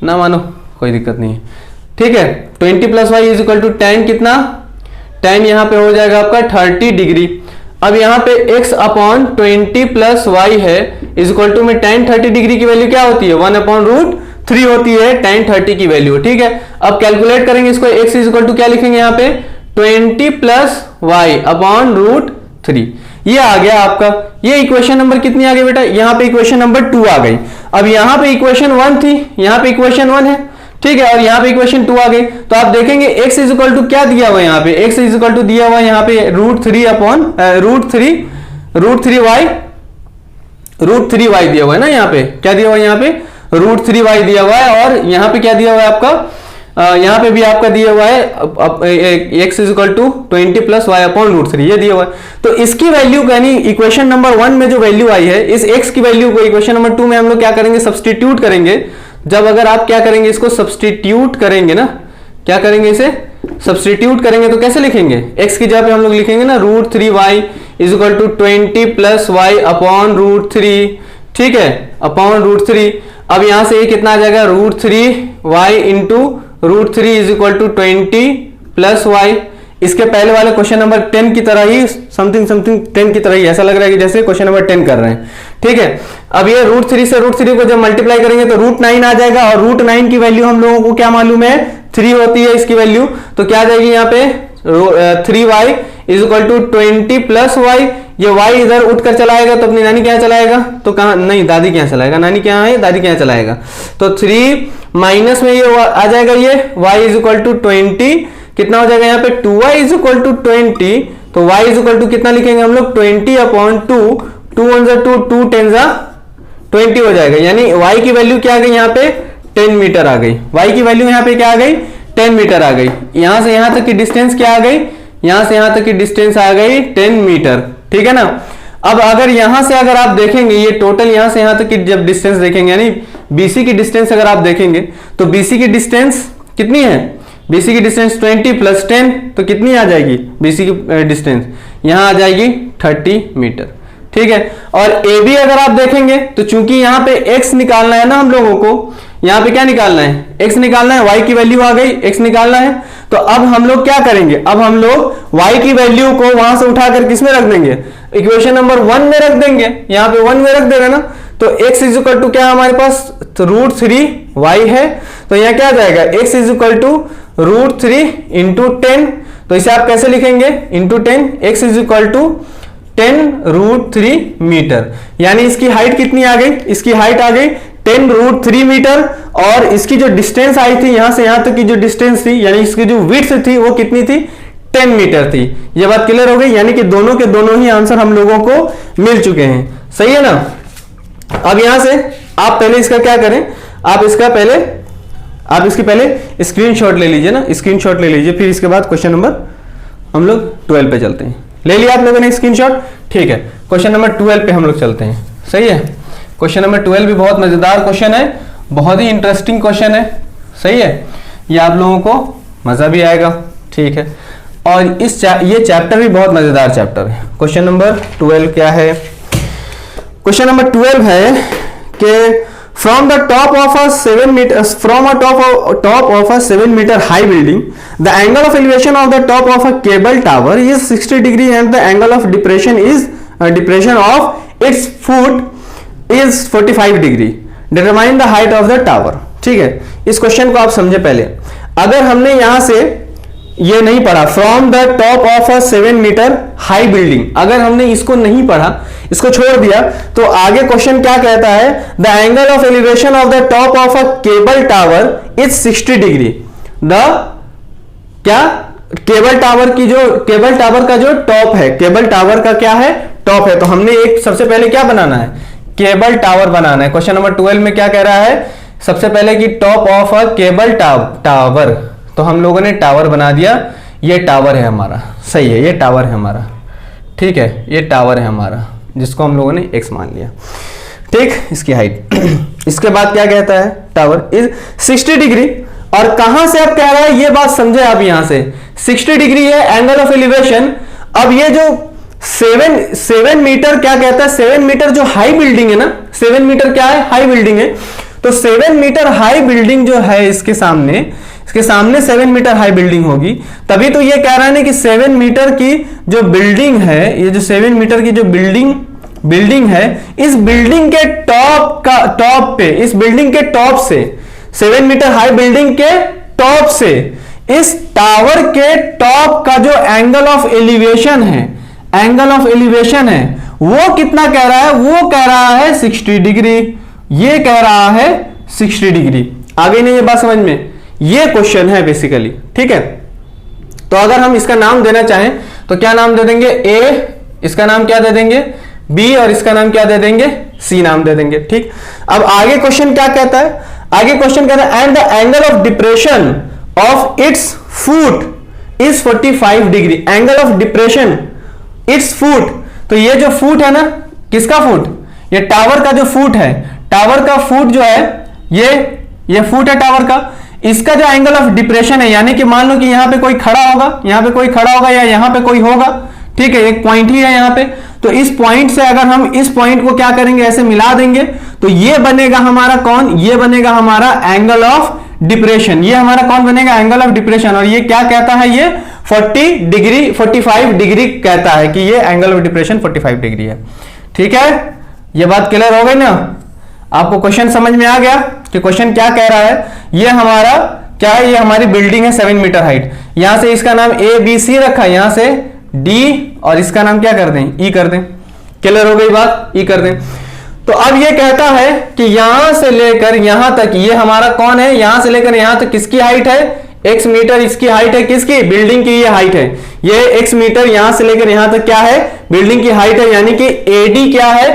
ना मानो कोई दिक्कत नहीं है, ठीक है। 20 plus y is equal to tan कितना, tan यहाँ पे हो जाएगा आपका 30 डिग्री। अब यहाँ पे x अपॉन 20 प्लस वाई है इज इक्वल टू में tan 30 डिग्री की वैल्यू क्या होती है, 1/√3 होती है tan 30 की वैल्यू, ठीक है। अब कैलकुलेट करेंगे इसको, x इज इक्वल टू क्या लिखेंगे यहाँ पे 20 प्लस वाई अपॉन √3, ये आ गया आपका। ये इक्वेशन नंबर कितनी आ गई बेटा, यहाँ पे इक्वेशन नंबर 2 आ गई। अब यहाँ पे इक्वेशन 1 थी, यहाँ पे इक्वेशन 1 है, ठीक है, और यहाँ पे इक्वेशन 2 आ गई। तो आप देखेंगे x इज इक्वल टू क्या दिया हुआ है यहाँ पे, x इज इक्वल टू दिया हुआ है यहाँ पे √3 अपॉन √3y दिया हुआ है ना, यहाँ पे क्या दिया हुआ है, यहाँ पे √3y दिया हुआ है। और यहाँ पे क्या दिया हुआ है आपका, यहाँ पे भी आपका दिया हुआ है x is equal to 20 plus y upon √3, ये दिया हुआ है। तो इसकी वैल्यू यानी इक्वेशन नंबर 1 में जो वैल्यू आई है, इस x की वैल्यू को इक्वेशन नंबर 2 में हम लोग क्या करेंगे, सब्सटीट्यूट करेंगे। जब अगर आप क्या करेंगे, इसको सब्सटीट्यूट करेंगे ना, क्या करेंगे, इसे सब्सटीट्यूट करेंगे, तो कैसे लिखेंगे, x की जगह पे हम लोग लिखेंगे ना √3y is equal to 20 plus y upon √3, ठीक है, अपॉन √3। अब यहां से ये कितना आ जाएगा, √3y into √3 is equal to 20 plus y. इसके पहले वाले क्वेश्चन नंबर 10 की तरह ही समथिंग 10 की तरह ही, ऐसा लग रहा है कि जैसे क्वेश्चन नंबर 10 कर रहे हैं, ठीक है। अब ये √3 से √3 को जब मल्टीप्लाई करेंगे तो √9 आ जाएगा, और √9 की वैल्यू हम लोगों को क्या मालूम है, 3 होती है इसकी वैल्यू। तो क्या आ जाएगी यहाँ पे 3y is equal to 20 plus y. ये y इधर उठकर चलाएगा तो अपनी नानी के यहाँ चलाएगा, तो कहाँ नहीं, दादी के यहाँ चलाएगा, नानी के यहाँ है, दादी के यहाँ चलाएगा। तो 3 माइनस में ये आ जाएगा, ये y इज इक्वल टू 20, कितना हो जाएगा यहाँ पे 2y इज इक्वल टू 20। तो y इज इक्वल टू कितना लिखेंगे हम लोग 20 अपॉन 2, 2 1 2 2 10 20 हो जाएगा। यानी y की वैल्यू क्या आ गई यहाँ पे 10 मीटर आ गई, y की वैल्यू यहाँ पे क्या आ गई 10 मीटर आ गई। यहां से यहां तक की डिस्टेंस क्या आ गई, यहां से यहां तक की डिस्टेंस आ गई 10 मीटर, ठीक है ना। अब अगर यहां से अगर आप देखेंगे, ये टोटल यहां से यहां तक की जब डिस्टेंस देखेंगे, यानी BC की डिस्टेंस अगर आप देखेंगे तो BC की डिस्टेंस कितनी है, BC की डिस्टेंस 20 प्लस 10 तो कितनी आ जाएगी, BC की डिस्टेंस यहां आ जाएगी 30 मीटर, ठीक है। और ए बी अगर आप देखेंगे तो चूंकि यहाँ पे x निकालना है ना हम लोगों को, यहाँ पे क्या निकालना है, x निकालना है, y की वैल्यू आ गई, x निकालना है। तो अब हम लोग क्या करेंगे, अब हम लोग y की वैल्यू को वहां से उठाकर किस में रख देंगे, इक्वेशन नंबर 1 में रख देंगे, यहाँ पे 1 में रख देगा ना। तो x इज इक्वल टू क्या हमारे पास, तो √3y है। तो यहाँ क्या जाएगा, x is equal to √3 into 10। तो इसे आप कैसे लिखेंगे, into 10, x is equal to 10√3 metre. यानी इसकी हाइट कितनी आ गई, इसकी हाइट आ गई 10√3 मीटर। और इसकी जो डिस्टेंस आई थी यहां से यहां तक की जो डिस्टेंस थी, यानी इसकी जो विड्थ थी वो कितनी थी, 10 मीटर थी। ये बात क्लियर हो गई, यानी कि दोनों के दोनों ही आंसर हम लोगों को मिल चुके हैं, सही है ना। अब यहां से आप पहले इसका क्या करें, आप इसकी पहले स्क्रीनशॉट ले लीजिए ना, स्क्रीनशॉट ले लीजिए, फिर इसके बाद क्वेश्चन नंबर हम लोग 12 पे चलते हैं। ले लिया आप लोगों ने स्क्रीनशॉट, ठीक है। क्वेश्चन नंबर 12 पे हम लोग चलते हैं, सही है। क्वेश्चन नंबर 12 भी बहुत मजेदार क्वेश्चन है, बहुत ही इंटरेस्टिंग क्वेश्चन है, सही है। ये आप लोगों को मजा भी आएगा, ठीक है। और ये चैप्टर भी बहुत मजेदार चैप्टर है। क्वेश्चन नंबर 12 क्या है, क्वेश्चन नंबर 12 है कि from the top of a 7 meter high building, the angle of elevation of the top of a cable tower is 60 degree and the angle of depression of its foot is 45 degree. Determine the height of the tower. ठीक है, इस question को आप समझे पहले। अगर हमने यहां से ये नहीं पढ़ा, from the top of a 7 metre high building, अगर हमने इसको नहीं पढ़ा, इसको छोड़ दिया, तो आगे क्वेश्चन क्या कहता है, the angle of elevation of the top of a cable tower is 60 degree. The क्या, केबल टावर का जो टॉप है, केबल टावर का क्या है, टॉप है। तो हमने एक सबसे पहले क्या बनाना है, केबल टावर बनाना है। क्वेश्चन नंबर 12 में क्या कह रहा है, सबसे पहले कि top of a cable tower, तो हम लोगों ने टावर बना दिया, ये टावर है हमारा, सही है, ये टावर है हमारा, ठीक है, ये टावर है हमारा, जिसको हम लोगों ने x मान लिया, ठीक, इसकी हाइट। इसके बाद क्या कहता है, टावर इज 60 डिग्री। और कहां से अब कह रहा है, ये बात समझे आप, यहां से 60 डिग्री है एंगल ऑफ एलिवेशन। अब ये जो 7 मीटर क्या कहता है, 7 मीटर जो हाई बिल्डिंग है ना, 7 मीटर क्या है, हाई बिल्डिंग है। तो 7 मीटर हाई बिल्डिंग जो है, इसके सामने 7 मीटर हाई बिल्डिंग होगी, तभी तो ये कह रहा है कि 7 मीटर की जो बिल्डिंग है, ये जो 7 मीटर की जो बिल्डिंग है, इस बिल्डिंग के टॉप पे, इस बिल्डिंग के टॉप से, 7 मीटर हाई बिल्डिंग के टॉप से इस टावर के टॉप का जो एंगल ऑफ एलिवेशन है, वो कितना कह रहा है, वो कह रहा है 60 डिग्री। ये कह रहा है 60 डिग्री। आगे नहीं ये बात समझ में, ये क्वेश्चन है बेसिकली, ठीक है। तो अगर हम इसका नाम देना चाहें तो क्या नाम दे देंगे, ए, इसका नाम क्या दे देंगे, बी, और इसका नाम क्या दे देंगे, सी नाम दे देंगे, ठीक। अब आगे क्वेश्चन क्या कहता है, आगे क्वेश्चन कहता है and the angle of depression of its foot is 45 degree. Angle of depression it's foot, तो ये जो फुट है ना, किसका फुट, ये टावर का जो फुट है, टावर का फुट जो है, ये फुट है टावर का, इसका जो एंगल ऑफ डिप्रेशन है, यानी कि मान लो कि यहां पे कोई खड़ा होगा, यहां पे कोई खड़ा होगा, या यहां पे कोई होगा, ठीक है, एक पॉइंट ही है यहां पे। तो इस पॉइंट से अगर हम इस पॉइंट को क्या करेंगे, ऐसे मिला देंगे, तो ये बनेगा हमारा कौन, ये बनेगा हमारा एंगल ऑफ डिप्रेशन। ये हमारा कौन बनेगा, एंगल ऑफ डिप्रेशन। और ये क्या कहता है, ये 45 डिग्री कहता है कि ये एंगल ऑफ डिप्रेशन 45 डिग्री है, ठीक है। ये बात क्लियर हो गई ना, आपको क्वेश्चन समझ में आ गया कि क्वेश्चन क्या कह रहा है। ये हमारा क्या है, ये हमारी बिल्डिंग है 7 मीटर हाइट, यहां से इसका नाम ए बी सी रखा, यहां से डी, और इसका नाम क्या कर दें, ई कर दें। क्लियर हो गई बात, ई कर दें। तो अब ये कहता है कि यहां से लेकर यहां तक, ये हमारा कौन है, यहां से लेकर यहां तक किसकी हाइट है, x मीटर इसकी हाइट है, किसकी, बिल्डिंग की ये हाइट है। ये x मीटर यहां से लेकर यहां तक क्या है, बिल्डिंग की हाइट है, यानी कि AD क्या है,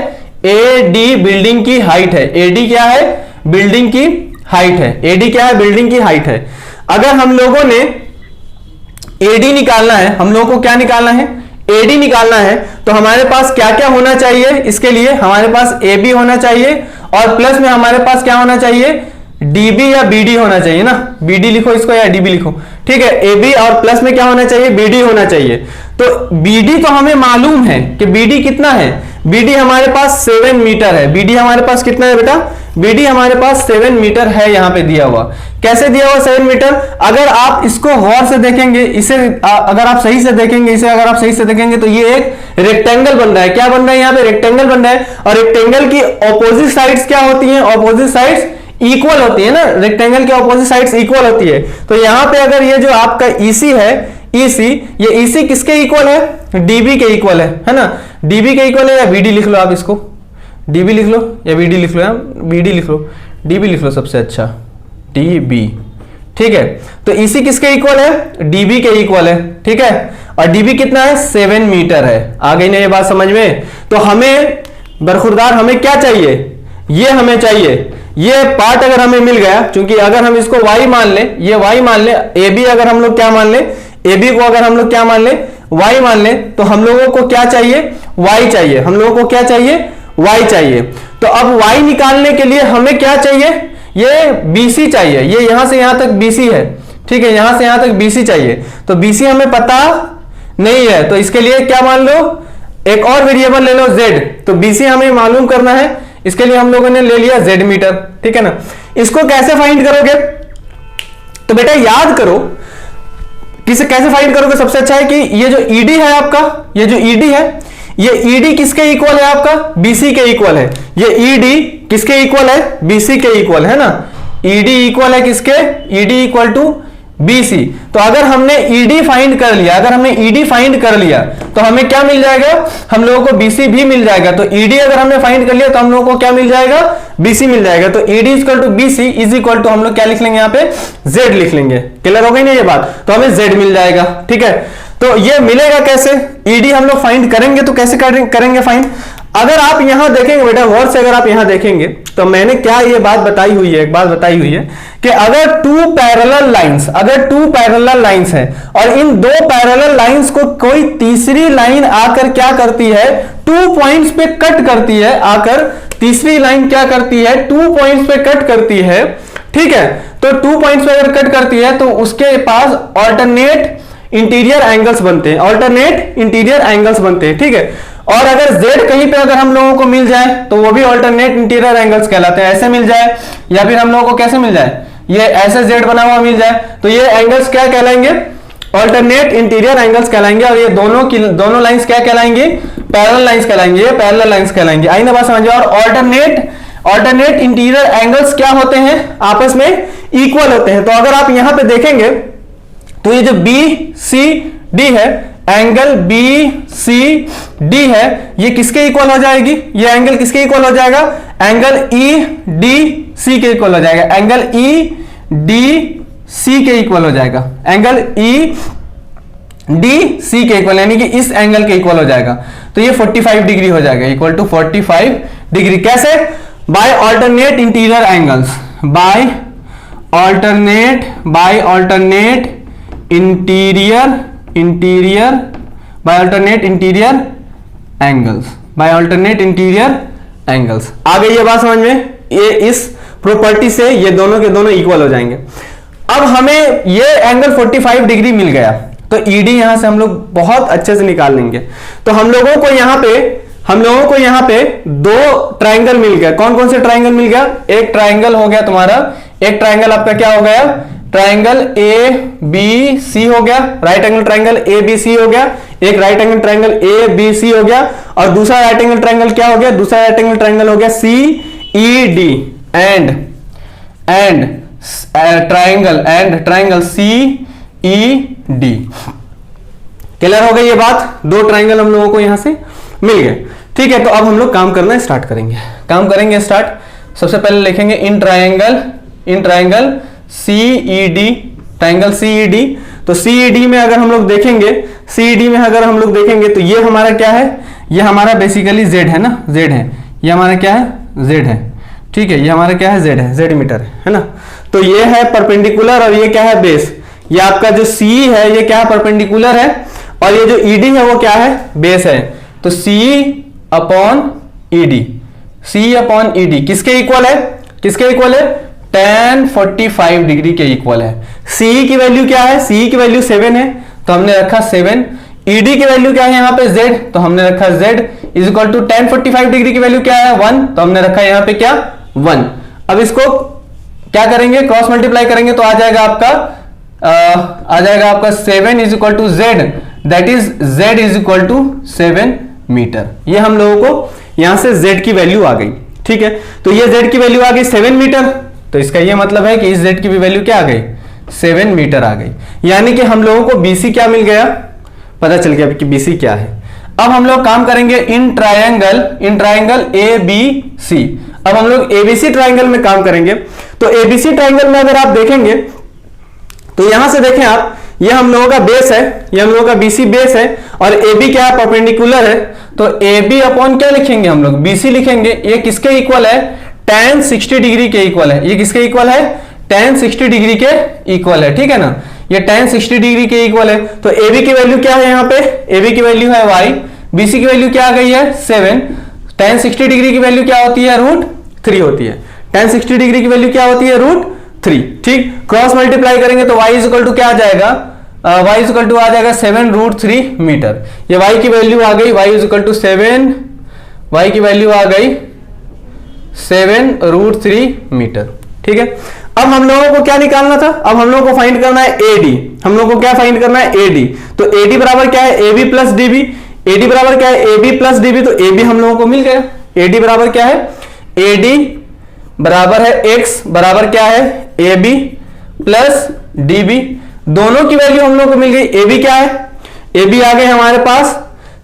AD बिल्डिंग की हाइट है, AD क्या है, बिल्डिंग की हाइट है, AD क्या है, बिल्डिंग की हाइट है। अगर हम लोगों ने AD निकालना है, हम लोगों को क्या निकालना है, AD निकालना है, तो हमारे पास क्या क्या होना चाहिए, इसके लिए हमारे पास AB होना चाहिए, और प्लस में हमारे पास क्या होना चाहिए, डीबी या बीडी होना चाहिए ना, बीडी लिखो इसको या डीबी लिखो, ठीक है। एबी और प्लस में क्या होना चाहिए, बीडी होना चाहिए। तो बीडी तो हमें मालूम है कि बीडी कितना है, बीडी हमारे पास 7 मीटर है। बीडी हमारे पास कितना है बेटा, बीडी हमारे पास 7 मीटर है, यहां पे दिया हुआ। कैसे दिया हुआ 7 मीटर, अगर आप इसको गौर से देखेंगे, इसे अगर आप सही से देखेंगे, इसे अगर आप सही से देखेंगे तो ये एक रेक्टेंगल बन रहा है। क्या बन रहा है, यहाँ पे रेक्टेंगल बन रहा है। और रेक्टेंगल की ऑपोजिट साइड्स क्या होती हैं, ऑपोजिट साइड्स इक्वल होती है ना, रेक्टेंगल की ऑपोजिट साइड्स इक्वल होती है। तो यहां पे अगर ये जो आपका ईसी है, ईसी, ये ईसी किसके इक्वल है, डीबी के इक्वल है ना, डीबी के इक्वल है। या बीडी लिख लो आप, इसको डीबी लिख लो या बीडी लिख लो, या बीडी लिख लो, डीबी लिख लो सबसे अच्छा, डीबी, ठीक है। तो ईसी किसके इक्वल है, डीबी के इक्वल है, ठीक है। और डीबी कितना है, 7 मीटर है। आ गई ना ये बात समझ में। तो हमें बरखुरदार हमें क्या चाहिए, ये हमें चाहिए, ये पार्ट अगर हमें मिल गया, क्योंकि अगर हम इसको y मान लें, ये y मान लें, AB अगर हम लोग क्या मान लें, AB को अगर हम लोग क्या मान लें, y मान लें, तो हम लोगों को क्या चाहिए, y चाहिए। हम लोगों को क्या चाहिए, y चाहिए। तो अब y निकालने के लिए हमें क्या चाहिए, ये BC चाहिए। ये यहां से यहां तक BC है, ठीक है, यहां से यहां तक BC चाहिए। तो BC हमें पता नहीं है, तो इसके लिए क्या मान लो, एक और वेरिएबल ले लो Z। तो BC हमें मालूम करना है, इसके लिए हम लोगों ने ले लिया Z मीटर, ठीक है ना। इसको कैसे फाइंड करोगे, तो बेटा याद करो, किसे कैसे फाइंड करोगे, सबसे अच्छा है कि ये जो ED है आपका, ये जो ED है, ये ED किसके इक्वल है आपका, BC के इक्वल है। ये ED किसके इक्वल है, BC के इक्वल है ना। ED इक्वल है किसके, ED इक्वल टू BC। तो अगर हमने ED फाइंड कर लिया, अगर हमने ED फाइंड कर लिया तो हमें क्या मिल जाएगा, हम लोगों को BC भी मिल जाएगा। तो ED अगर हमने फाइंड कर लिया तो हम लोगों को क्या मिल जाएगा, BC मिल जाएगा। तो ED equal to BC is equal to हम लोग क्या लिख लेंगे, यहाँ पे Z लिख लेंगे। क्लियर हो गई ना ये बात, तो हमें Z मिल जाएगा, ठीक है। तो ये मिलेगा कैसे, ED हम लोग फाइंड करेंगे तो कैसे करेंगे फाइंड। अगर आप यहां देखेंगे बेटा गौर से, अगर आप यहां देखेंगे तो मैंने क्या ये बात बताई हुई है, एक बात बताई हुई है कि अगर टू पैरेलल लाइंस है और इन दो पैरेलल लाइंस को कोई तीसरी लाइन आकर क्या करती है, 2 पॉइंट्स पे कट करती है, आकर तीसरी लाइन क्या करती है, 2 पॉइंट्स पे कट करती है, ठीक है। तो 2 पॉइंट्स पे अगर कट करती है तो उसके पास ऑल्टरनेट इंटीरियर एंगल्स बनते हैं, ऑल्टरनेट इंटीरियर एंगल्स बनते हैं, ठीक है। और अगर Z कहीं पे अगर हम लोगों को मिल जाए तो वो भी ऑल्टरनेट इंटीरियर एंगल्स कहलाते हैं। ऐसे मिल जाए या फिर हम लोगों को कैसे मिल जाए, ये ऐसे Z बना हुआ मिल जाए तो ये एंगल्स क्या कहलाएंगे, ऑल्टरनेट इंटीरियर एंगल्स कहलाएंगे। और ये दोनों लाइंस क्या कहलाएंगे, पैरेलल लाइंस कहलाएंगे, ये पैरेलल लाइंस कहलाएंगे। आई ना बात समझ। और ऑल्टरनेट इंटीरियर एंगल्स क्या होते हैं, आपस में इक्वल होते हैं। तो अगर आप यहां पे देखेंगे तो ये जो BCD है, एंगल BCD है, ये किसके इक्वल हो जाएगी, ये एंगल किसके इक्वल हो जाएगा, एंगल EDC के इक्वल हो जाएगा, एंगल EDC के इक्वल हो जाएगा, एंगल EDC के इक्वल, यानी कि इस एंगल के इक्वल हो जाएगा। तो ये 45 डिग्री हो जाएगा, इक्वल टू 45 डिग्री। कैसे, by alternate interior angles, by alternate interior angles. आ गई ये बात समझ में, ये इस प्रॉपर्टी से ये दोनों के दोनों इक्वल हो जाएंगे। अब हमें ये एंगल 45 डिग्री मिल गया तो ED यहां से हम लोग बहुत अच्छे से निकाल लेंगे। तो हम लोगों को यहां पे दो ट्राइंगल मिल गया। कौन कौन से ट्राइंगल मिल गया, एक ट्राइंगल हो गया तुम्हारा, एक ट्राइंगल आपका क्या हो गया, ट्राइंगल ABC हो गया, राइट एंगल ट्राइंगल ABC हो गया, एक राइट एंगल ट्राइंगल ABC हो गया। और दूसरा राइट एंगल ट्राइंगल क्या हो गया, दूसरा राइट एंगल ट्राइंगल हो गया CED and triangle CED। Clear हो गई ये बात, दो ट्राइंगल हम लोगों को यहां से मिल गए, ठीक है। तो अब हम लोग काम करना स्टार्ट करेंगे, सबसे पहले लिखेंगे in triangle CED, triangle CED। तो CED में अगर हम लोग देखेंगे, तो ये हमारा क्या है, ये हमारा बेसिकली Z है ना, Z है, ये हमारा क्या है, Z है, ठीक है। ये हमारा क्या है, Z है, Z मीटर है ना। तो ये है परपेंडिकुलर और ये क्या है, बेस। ये आपका जो CE है ये क्या है, परपेंडिकुलर है, और ये जो ED है वो क्या है, बेस है। तो CE अपॉन ED किसके इक्वल है, tan 45 डिग्री के इक्वल है। CE की वैल्यू क्या है? CE की वैल्यू 7 है तो हमने रखा 7। ED की वैल्यू क्या है यहाँ पे? Z, तो हमने रखा Z is equal to tan 45 degree की वैल्यू क्या है? 1, तो हमने रखा यहाँ पे क्या? 1। अब इसको क्या करेंगे? क्रॉस मल्टीप्लाई करेंगे तो आ जाएगा आपका 7 is equal to Z, that is Z is equal to 7 metre. ये हम लोगों को यहां से Z की वैल्यू आ गई, ठीक है। तो ये Z की वैल्यू आ गई 7 मीटर, तो इसका ये मतलब है कि इस Z की भी वैल्यू क्या आ गई? 7 मीटर आ गई। यानी कि हम लोगों को BC क्या मिल गया? पता चल गया कि BC क्या है। अब हम लोग काम करेंगे इन ट्रायंगल ABC। अब हम लोग ABC ट्रायंगल में काम करेंगे। तो ABC ट्रायंगल में अगर आप देखेंगे तो यहां से देखें आप, ये हम लोगों का बेस है, ये हम लोगों का BC बेस है और AB क्या है? परपेंडिकुलर है। तो AB अपॉन क्या लिखेंगे हम लोग? BC लिखेंगे। ये किसके इक्वल है? tan 60 डिग्री के इक्वल है। ये किसके इक्वल है? tan 60 डिग्री के इक्वल है, ठीक है ना। ये tan 60 डिग्री के इक्वल है। तो AB की वैल्यू क्या है यहाँ पे? AB की वैल्यू है y, BC की वैल्यू क्या आ गई है? 7। tan 60 डिग्री की वैल्यू क्या होती है? √3 होती है। tan 60 डिग्री की वैल्यू क्या होती है? √3, ठीक। क्रॉस मल्टीप्लाई करेंगे तो y इज इक्वल टू क्या आ जाएगा? y इज इक्वल टू आ जाएगा 7√3 मीटर। ये y की वैल्यू आ गई, y is equal to 7, y की वैल्यू आ गई 7√3 मीटर, ठीक है। अब हम लोगों को क्या निकालना था? अब हम लोगों को फाइंड करना है AD। हम लोगों को क्या फाइंड करना है? AD। तो AD बराबर क्या है? AB plus DB। AD बराबर क्या है? AB plus DB। तो AB हम लोगों को मिल गया। AD बराबर क्या है? AD बराबर है X बराबर क्या है? AB plus DB। दोनों की वैल्यू हम लोग को मिल गई। AB क्या है? AB आ गए हमारे पास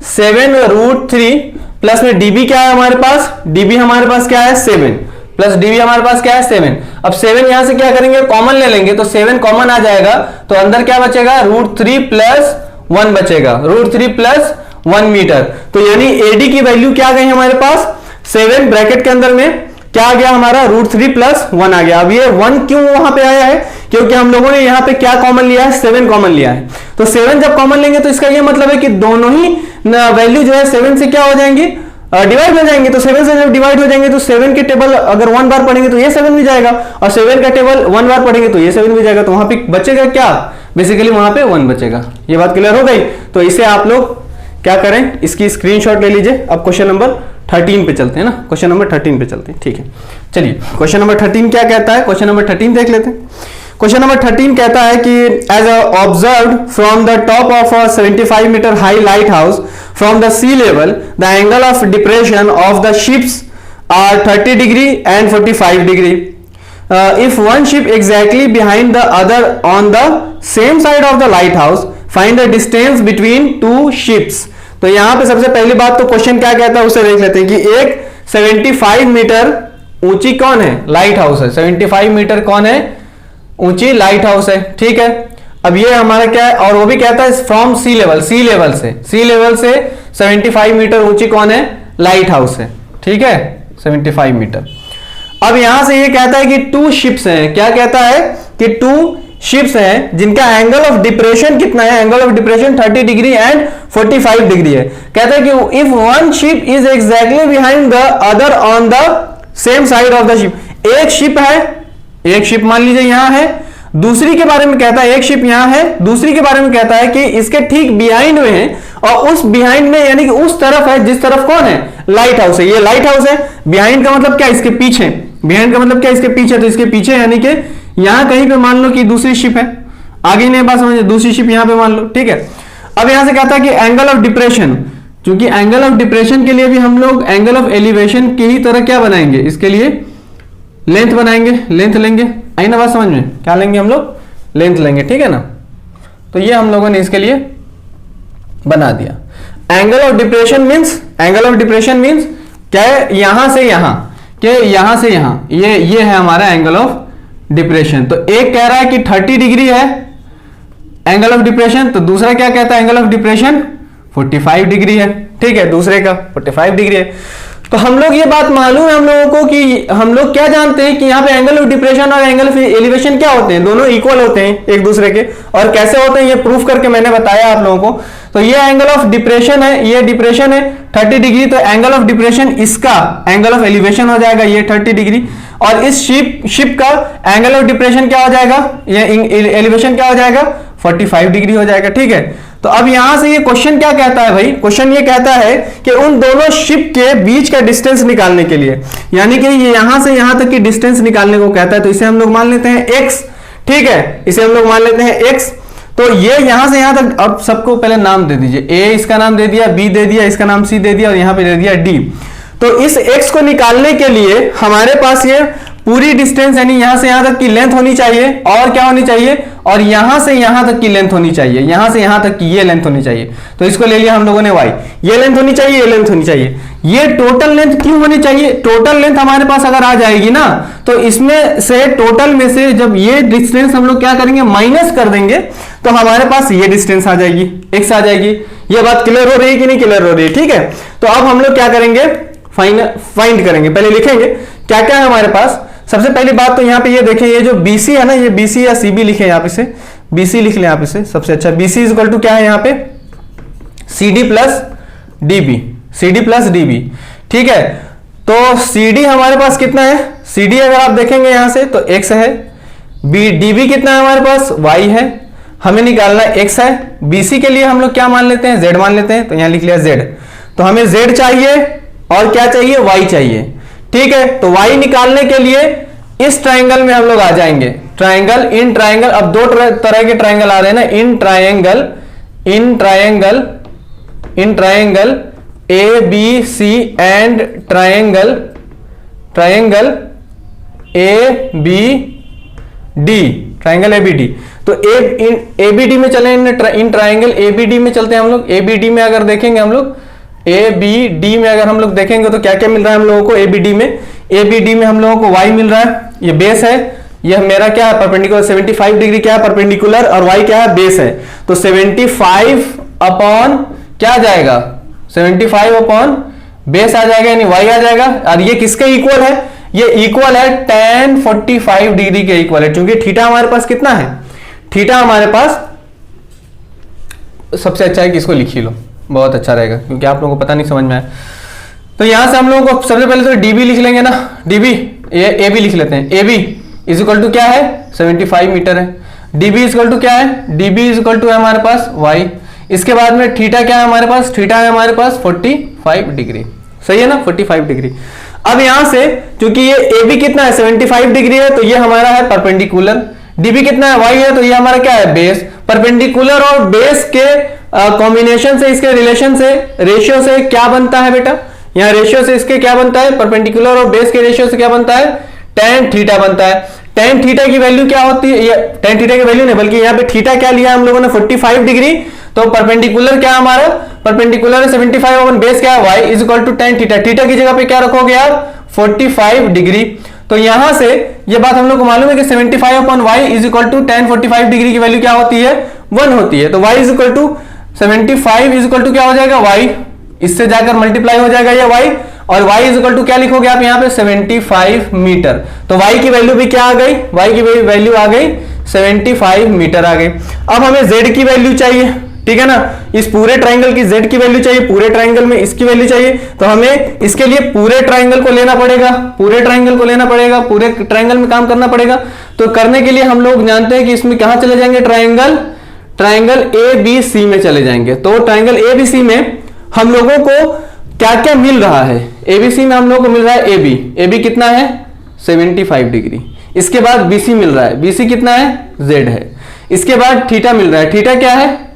7√3 प्लस में DB क्या है हमारे पास? DB हमारे पास क्या है? 7 प्लस DB हमारे पास क्या है? 7। अब 7 यहां से क्या करेंगे? कॉमन ले लेंगे तो 7 कॉमन आ जाएगा, तो अंदर क्या बचेगा? √3 प्लस 1 बचेगा, √3 प्लस 1 मीटर। तो यानी AD की वैल्यू क्या आ गई हमारे पास? 7 ब्रैकेट के अंदर में क्या आ गया हमारा? √3 प्लस 1 आ गया। अब ये 1 क्यों वहां पे आया है? क्योंकि हम लोगों ने यहाँ पे क्या कॉमन लिया है? 7 कॉमन लिया है। तो 7 जब कॉमन लेंगे तो इसका ये मतलब है कि दोनों ही वैल्यू जो है 7 से क्या हो जाएंगे? डिवाइड हो जाएंगे। तो 7 से जब डिवाइड हो जाएंगे तो 7 के टेबल अगर 1 बार पढ़ेंगे तो ये 7 भी जाएगा, और 7 का टेबल 1 बार पढ़ेंगे तो ये 7 भी जाएगा। तो वहां पे बचेगा क्या? बेसिकली वहां पे 1 बचेगा। ये बात क्लियर हो गई? तो इसे आप लोग क्या करें? इसकी स्क्रीनशॉट ले लीजिए। अब क्वेश्चन नंबर 13 पे चलते हैं ना, क्वेश्चन नंबर 13 पे चलते हैं, ठीक है। चलिए क्वेश्चन नंबर 13 क्या कहता है? क्वेश्चन नंबर 13 देख लेते हैं। क्वेश्चन नंबर 13 कहता है कि as observed from the top of a 75 metre high lighthouse from the sea level the angle of depression of the ships are 30 degree and 45 degree. If one ship exactly behind the other on the same side of the lighthouse find the distance between two ships. तो यहां पे सबसे पहली बात तो question क्या कहता है उसे देख लेते हैं कि एक 75 मीटर ऊंची कौन है? लाइट हाउस है। 75 मीटर कौन है? ऊंची लाइट हाउस है, ठीक है। अब ये हमारा क्या है? और वो भी कहता है from sea level, sea level से 75 मीटर ऊंची कौन है? लाइट हाउस है, ठीक है, 75 मीटर। अब यहां से ये कहता है कि 2 शिप्स हैं। क्या कहता है? कि 2 शिप्स हैं जिनका एंगल ऑफ डिप्रेशन कितना है? Angle of depression 30 degree and 45 degree है। कहता है कि if one ship is exactly behind the other on the same side of the ship. एक शिप है, एक शिप मान लीजिए यहां है, दूसरी के बारे में कहता है, एक शिप यहां है, दूसरी के बारे में कहता है कि इसके ठीक बिहाइंड में है, और उस बिहाइंड में यानी कि उस तरफ है जिस तरफ कौन है? लाइट हाउस है। ये लाइट हाउस है। बिहाइंड का मतलब क्या? इसके पीछे। बिहाइंड का मतलब क्या? इसके पीछे। तो इसके पीछे यानी कि यहां कहीं पे मान लो कि दूसरी शिप है। आगे नहीं बात समझे? दूसरी शिप यहां पे मान लो, ठीक है। अब यहां से कहता है कि एंगल ऑफ डिप्रेशन, क्योंकि एंगल ऑफ डिप्रेशन के लिए भी हम लोग एंगल ऑफ एलिवेशन की ही तरह क्या बनाएंगे? इसके लिए लेंथ बनाएंगे, लेंथ लेंगे। आई ना बात समझ में? क्या लेंगे हम लोग? लेंथ लेंगे, ठीक है ना। तो ये हम लोगों ने इसके लिए बना दिया। Angle of depression means, angle of depression means क्या है? यहां से यहां, क्या यहां से यहां, ये है हमारा एंगल ऑफ डिप्रेशन। तो एक कह रहा है कि 30 डिग्री है एंगल ऑफ डिप्रेशन, तो दूसरा क्या कहता है? एंगल ऑफ डिप्रेशन 45 डिग्री है, ठीक है, दूसरे का 45 डिग्री है। तो हम लोग ये बात मालूम है हम लोगों को कि हम लोग क्या जानते हैं कि यहाँ पे एंगल ऑफ डिप्रेशन और एंगल ऑफ एलिवेशन क्या होते हैं? दोनों इक्वल होते हैं एक दूसरे के। और कैसे होते हैं ये प्रूफ करके मैंने बताया आप लोगों को। तो ये एंगल ऑफ डिप्रेशन है, ये डिप्रेशन है 30 डिग्री, तो एंगल ऑफ डिप्रेशन इसका एंगल ऑफ एलिवेशन हो जाएगा ये 30 डिग्री। और इस शिप का एंगल ऑफ डिप्रेशन क्या हो जाएगा, या एलिवेशन क्या हो जाएगा, 45 डिग्री हो जाएगा। ठीक है, तो अब यहां से ये क्वेश्चन क्या कहता है भाई, क्वेश्चन ये कहता है कि उन दोनों शिप के बीच का डिस्टेंस निकालने के लिए, यानी कि ये यहां से यहां तक की डिस्टेंस निकालने को कहता है, तो इसे हम लोग मान लेते हैं x। ठीक है, इसे हम लोग मान लेते हैं x। तो ये यहां से यहां तक, अब सबको पहले नाम दे दीजिए, a इसका नाम दे दिया, b दे दिया, इसका नाम c दे दिया, और यहां पे दे दिया d। तो इस x को निकालने के लिए हमारे पास ये पूरी डिस्टेंस यानी यहां से यहां तक की लेंथ होनी चाहिए, और क्या होनी चाहिए, और यहां से यहां तक की लेंथ होनी चाहिए, यहां से यहां तक की ये लेंथ होनी चाहिए। तो इसको ले लिया हम लोगों ने y, ये लेंथ होनी चाहिए, ये लेंथ होनी चाहिए। ये टोटल लेंथ क्यों होनी चाहिए, टोटल लेंथ हमारे पास अगर आ जाएगी ना, तो इसमें से टोटल में से जब ये डिस्टेंस हम लोग क्या करेंगे, माइनस कर देंगे, तो हमारे पास ये डिस्टेंस आ जाएगी, x आ जाएगी। ये बात क्लियर हो रही है कि नहीं क्लियर हो रही है? ठीक है, तो अब हम लोग क्या करेंगे, फाइंड करेंगे। पहले लिखेंगे क्या क्या है हमारे पास। सबसे पहली बात तो यहाँ पे ये देखें, ये जो BC है ना, ये BC या CB लिखे यहाँ पे से, BC लिख लें यहाँ पे से, सबसे अच्छा। BC इज इक्वल टू क्या है यहाँ पे, CD plus DB, CD plus DB। ठीक है, तो CD हमारे पास कितना है, CD अगर आप देखेंगे यहां से तो x है, DB कितना है हमारे पास, y है, हमें निकालना x है। BC के लिए हम लोग क्या मान लेते हैं, z मान लेते हैं, तो यहां लिख लिया z। तो हमें z चाहिए और क्या चाहिए, y चाहिए। ठीक है, तो y निकालने के लिए इस ट्राइंगल में हम लोग आ जाएंगे, ट्राइंगल, इन ट्राइंगल। अब दो तरह के ट्राइंगल आ रहे हैं ना, in triangle ABC and triangle ABD, triangle ABD। तो ABD में चले, इन ट्राइंगल ABD में चलते हैं हम लोग। ABD में अगर देखेंगे हम लोग, ABD में अगर हम लोग देखेंगे तो क्या क्या मिल रहा है हम लोगों को ABD में हम लोगों को y मिल रहा है, ये बेस है, यह मेरा क्या है, परपेंडिकुलर 75 डिग्री क्या है, परपेंडिकुलर, और y क्या है, बेस है। तो 75 अपॉन क्या आ जाएगा, 75 अपॉन बेस आ जाएगा, यानी y आ जाएगा। और ये किसके इक्वल है, ये इक्वल है tan 45 डिग्री के इक्वल है, क्योंकि थीटा हमारे पास कितना है, थीटा हमारे पास सबसे अच्छा है कि इसको लिख ही लो, बहुत अच्छा रहेगा, क्योंकि आप लोगों को पता नहीं समझ में आया। तो यहां से हम लोगों को सबसे पहले तो DB लिख लेंगे ना, DB, ये AB लिख लेते हैं। AB इज इक्वल टू क्या है, 75 मीटर है। DB इज इक्वल टू क्या है, DB इज इक्वल टू है हमारे पास y। इसके बाद में थीटा क्या है हमारे पास, थीटा है हमारे पास 45 डिग्री, सही है ना, 45 डिग्री। अब यहां से चूंकि ये AB कितना है, 75 डिग्री है, तो ये हमारा है परपेंडिकुलर। DB कितना है, y है, तो ये हमारा क्या है, बेस। परपेंडिकुलर और बेस के कॉम्बिनेशन से, इसके रिलेशन से, रेशियो से क्या बनता है बेटा, यहाँ रेशियो से इसके क्या बनता है, परपेंडिकुलर और बेस के रेशियो से क्या बनता है, tan थीटा बनता है। tan थीटा की वैल्यू क्या होती है, tan थीटा की वैल्यू नहीं बल्कि यहाँ पे थीटा क्या लिया हम लोगों ने, 45 डिग्री। तो परपेंडिकुलर क्या हमारा, परपेंडिकुलर 75 और बेस क्या है, y is equal to tan theta. Theta की जगह पे क्या रखोगे आप, 45 डिग्री। तो यहां से ये बात हम लोग को मालूम है कि 75 upon y is equal to tan 45 degree की वैल्यू क्या होती है, 1 होती है। तो y is equal to 75 is equal to क्या हो जाएगा, y, इससे जाकर मल्टीप्लाई हो जाएगा ये y, और y इज इक्वल टू क्या लिखोगे आप यहाँ पे, 75 मीटर। तो y की वैल्यू भी क्या आ गई, y की वैल्यू आ गई 75 मीटर आ गई। अब हमें z की वैल्यू चाहिए, ठीक है ना, इस पूरे ट्राइंगल की z की वैल्यू चाहिए, पूरे ट्राइंगल में इसकी वैल्यू चाहिए। तो हमें इसके लिए पूरे ट्राइंगल को लेना पड़ेगा, पूरे ट्राइंगल में काम करना पड़ेगा। तो करने के लिए हम लोग जानते हैं कि इसमें कहां चले जाएंगे, ट्राइंगल ABC में चले जाएंगे। तो ट्राइंगल ABC में हम लोगों को क्या क्या मिल रहा है, ABC में हम लोगों को मिल रहा है AB कितना है, 75 डिग्री। इसके बाद BC मिल रहा है, BC कितना है, Z है। इसके बाद थीटा मिल रहा है, थीटा क्या है,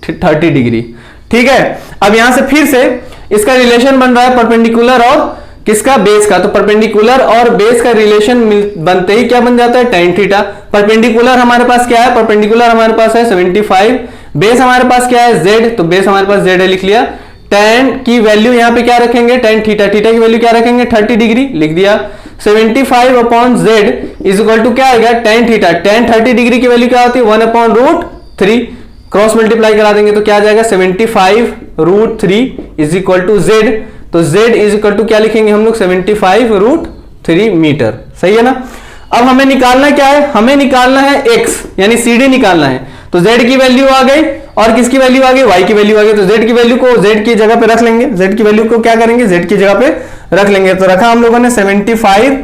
30 डिग्री। ठीक है, अब यहां से फिर से इसका रिलेशन बन रहा है परपेंडिकुलर और किसका, बेस का। तो परपेंडिकुलर और बेस का रिलेशन बनते ही क्या बन जाता है, tan थीटा। परपेंडिकुलर हमारे पास क्या है, परपेंडिकुलर हमारे पास है 75, बेस हमारे पास क्या है, Z, तो बेस हमारे पास Z है, लिख लिया। tan की वैल्यू यहां पे क्या रखेंगे, tan थीटा, थीटा की वैल्यू क्या रखेंगे, 30 डिग्री, लिख दिया। 75 upon Z is equal to क्या आएगा, tan थीटा। tan 30 डिग्री की वैल्यू क्या होती है, 1/√3, क्रॉस मल्टीप्लाई करा देंगे तो क्या आ जाएगा, 75√3 इज इक्वल टू Z। तो Z इज इक्वल टू क्या लिखेंगे हम लोग, 75√3 मीटर, सही है ना। अब हमें निकालना क्या है, हमें निकालना है x, यानी CD निकालना है। तो Z की वैल्यू आ गई और किसकी वैल्यू आ गई, y की वैल्यू आ गई। तो Z की वैल्यू को Z की जगह पे रख लेंगे, Z की वैल्यू को क्या करेंगे, Z की जगह पे रख लेंगे। तो रखा हम लोगों ने 75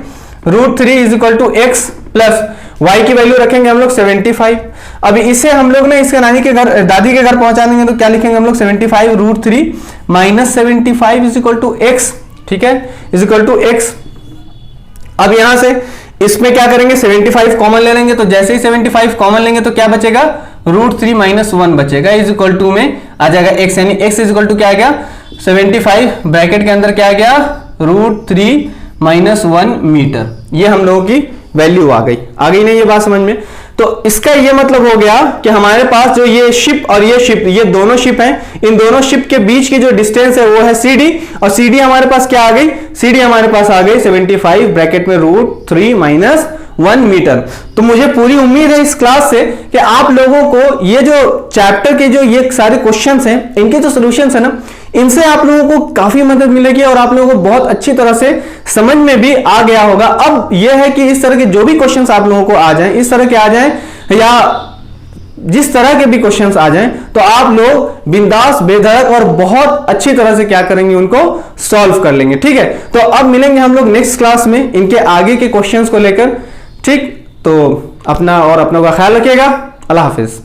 √3 is equal to x plus y की वैल्यू रखेंगे हम लोग 75। अभी इसे हम लोग ना इसके नानी के घर दादी के घर पहुंचा देंगे तो क्या लिखेंगे हम लोग 75 √3 minus 75 is equal to x, ठीक है, इज इक्वल टू एक्स। अब यहां से इसमें क्या करेंगे 75 कॉमन ले लेंगे, तो जैसे ही 75 कॉमन लेंगे तो क्या बचेगा √3 माइनस 1 बचेगा इज इक्वल टू में आ जाएगा x, यानी x इज इक्वल टू क्या आ गया 75 ब्रैकेट के अंदर क्या आ गया √3 माइनस 1 मीटर। ये हम लोगों की वैल्यू आ गई नहीं ये बात समझ में। तो इसका ये मतलब हो गया कि हमारे पास जो ये शिप और ये शिप, ये दोनों शिप हैं, इन दोनों शिप के बीच की जो डिस्टेंस है वो है CD, और CD हमारे पास क्या आ गई, CD हमारे पास आ गई 75 ब्रैकेट में √3 माइनस 1 मीटर। तो मुझे पूरी उम्मीद है इस क्लास से कि आप लोगों को ये जो चैप्टर के जो ये सारे क्वेश्चंस हैं इनके जो सॉल्यूशंस है ना, इनसे आप लोगों को काफी मदद मिलेगी और आप लोगों को बहुत अच्छी तरह से समझ में भी आ गया होगा। अब यह है कि इस तरह के जो भी क्वेश्चंस आप लोगों को आ जाएं, इस तरह के आ जाएं या जिस तरह के भी क्वेश्चंस आ जाएं, तो आप लोग बिंदास बेधड़क और बहुत अच्छी तरह से क्या करेंगे उनको सॉल्व कर लेंगे, ठीक है। तो अब मिलेंगे हम लोग नेक्स्ट क्लास में इनके आगे के क्वेश्चंस को लेकर, ठीक। तो अपना और अपनों का ख्याल रखिएगा। अल्लाह हाफिज।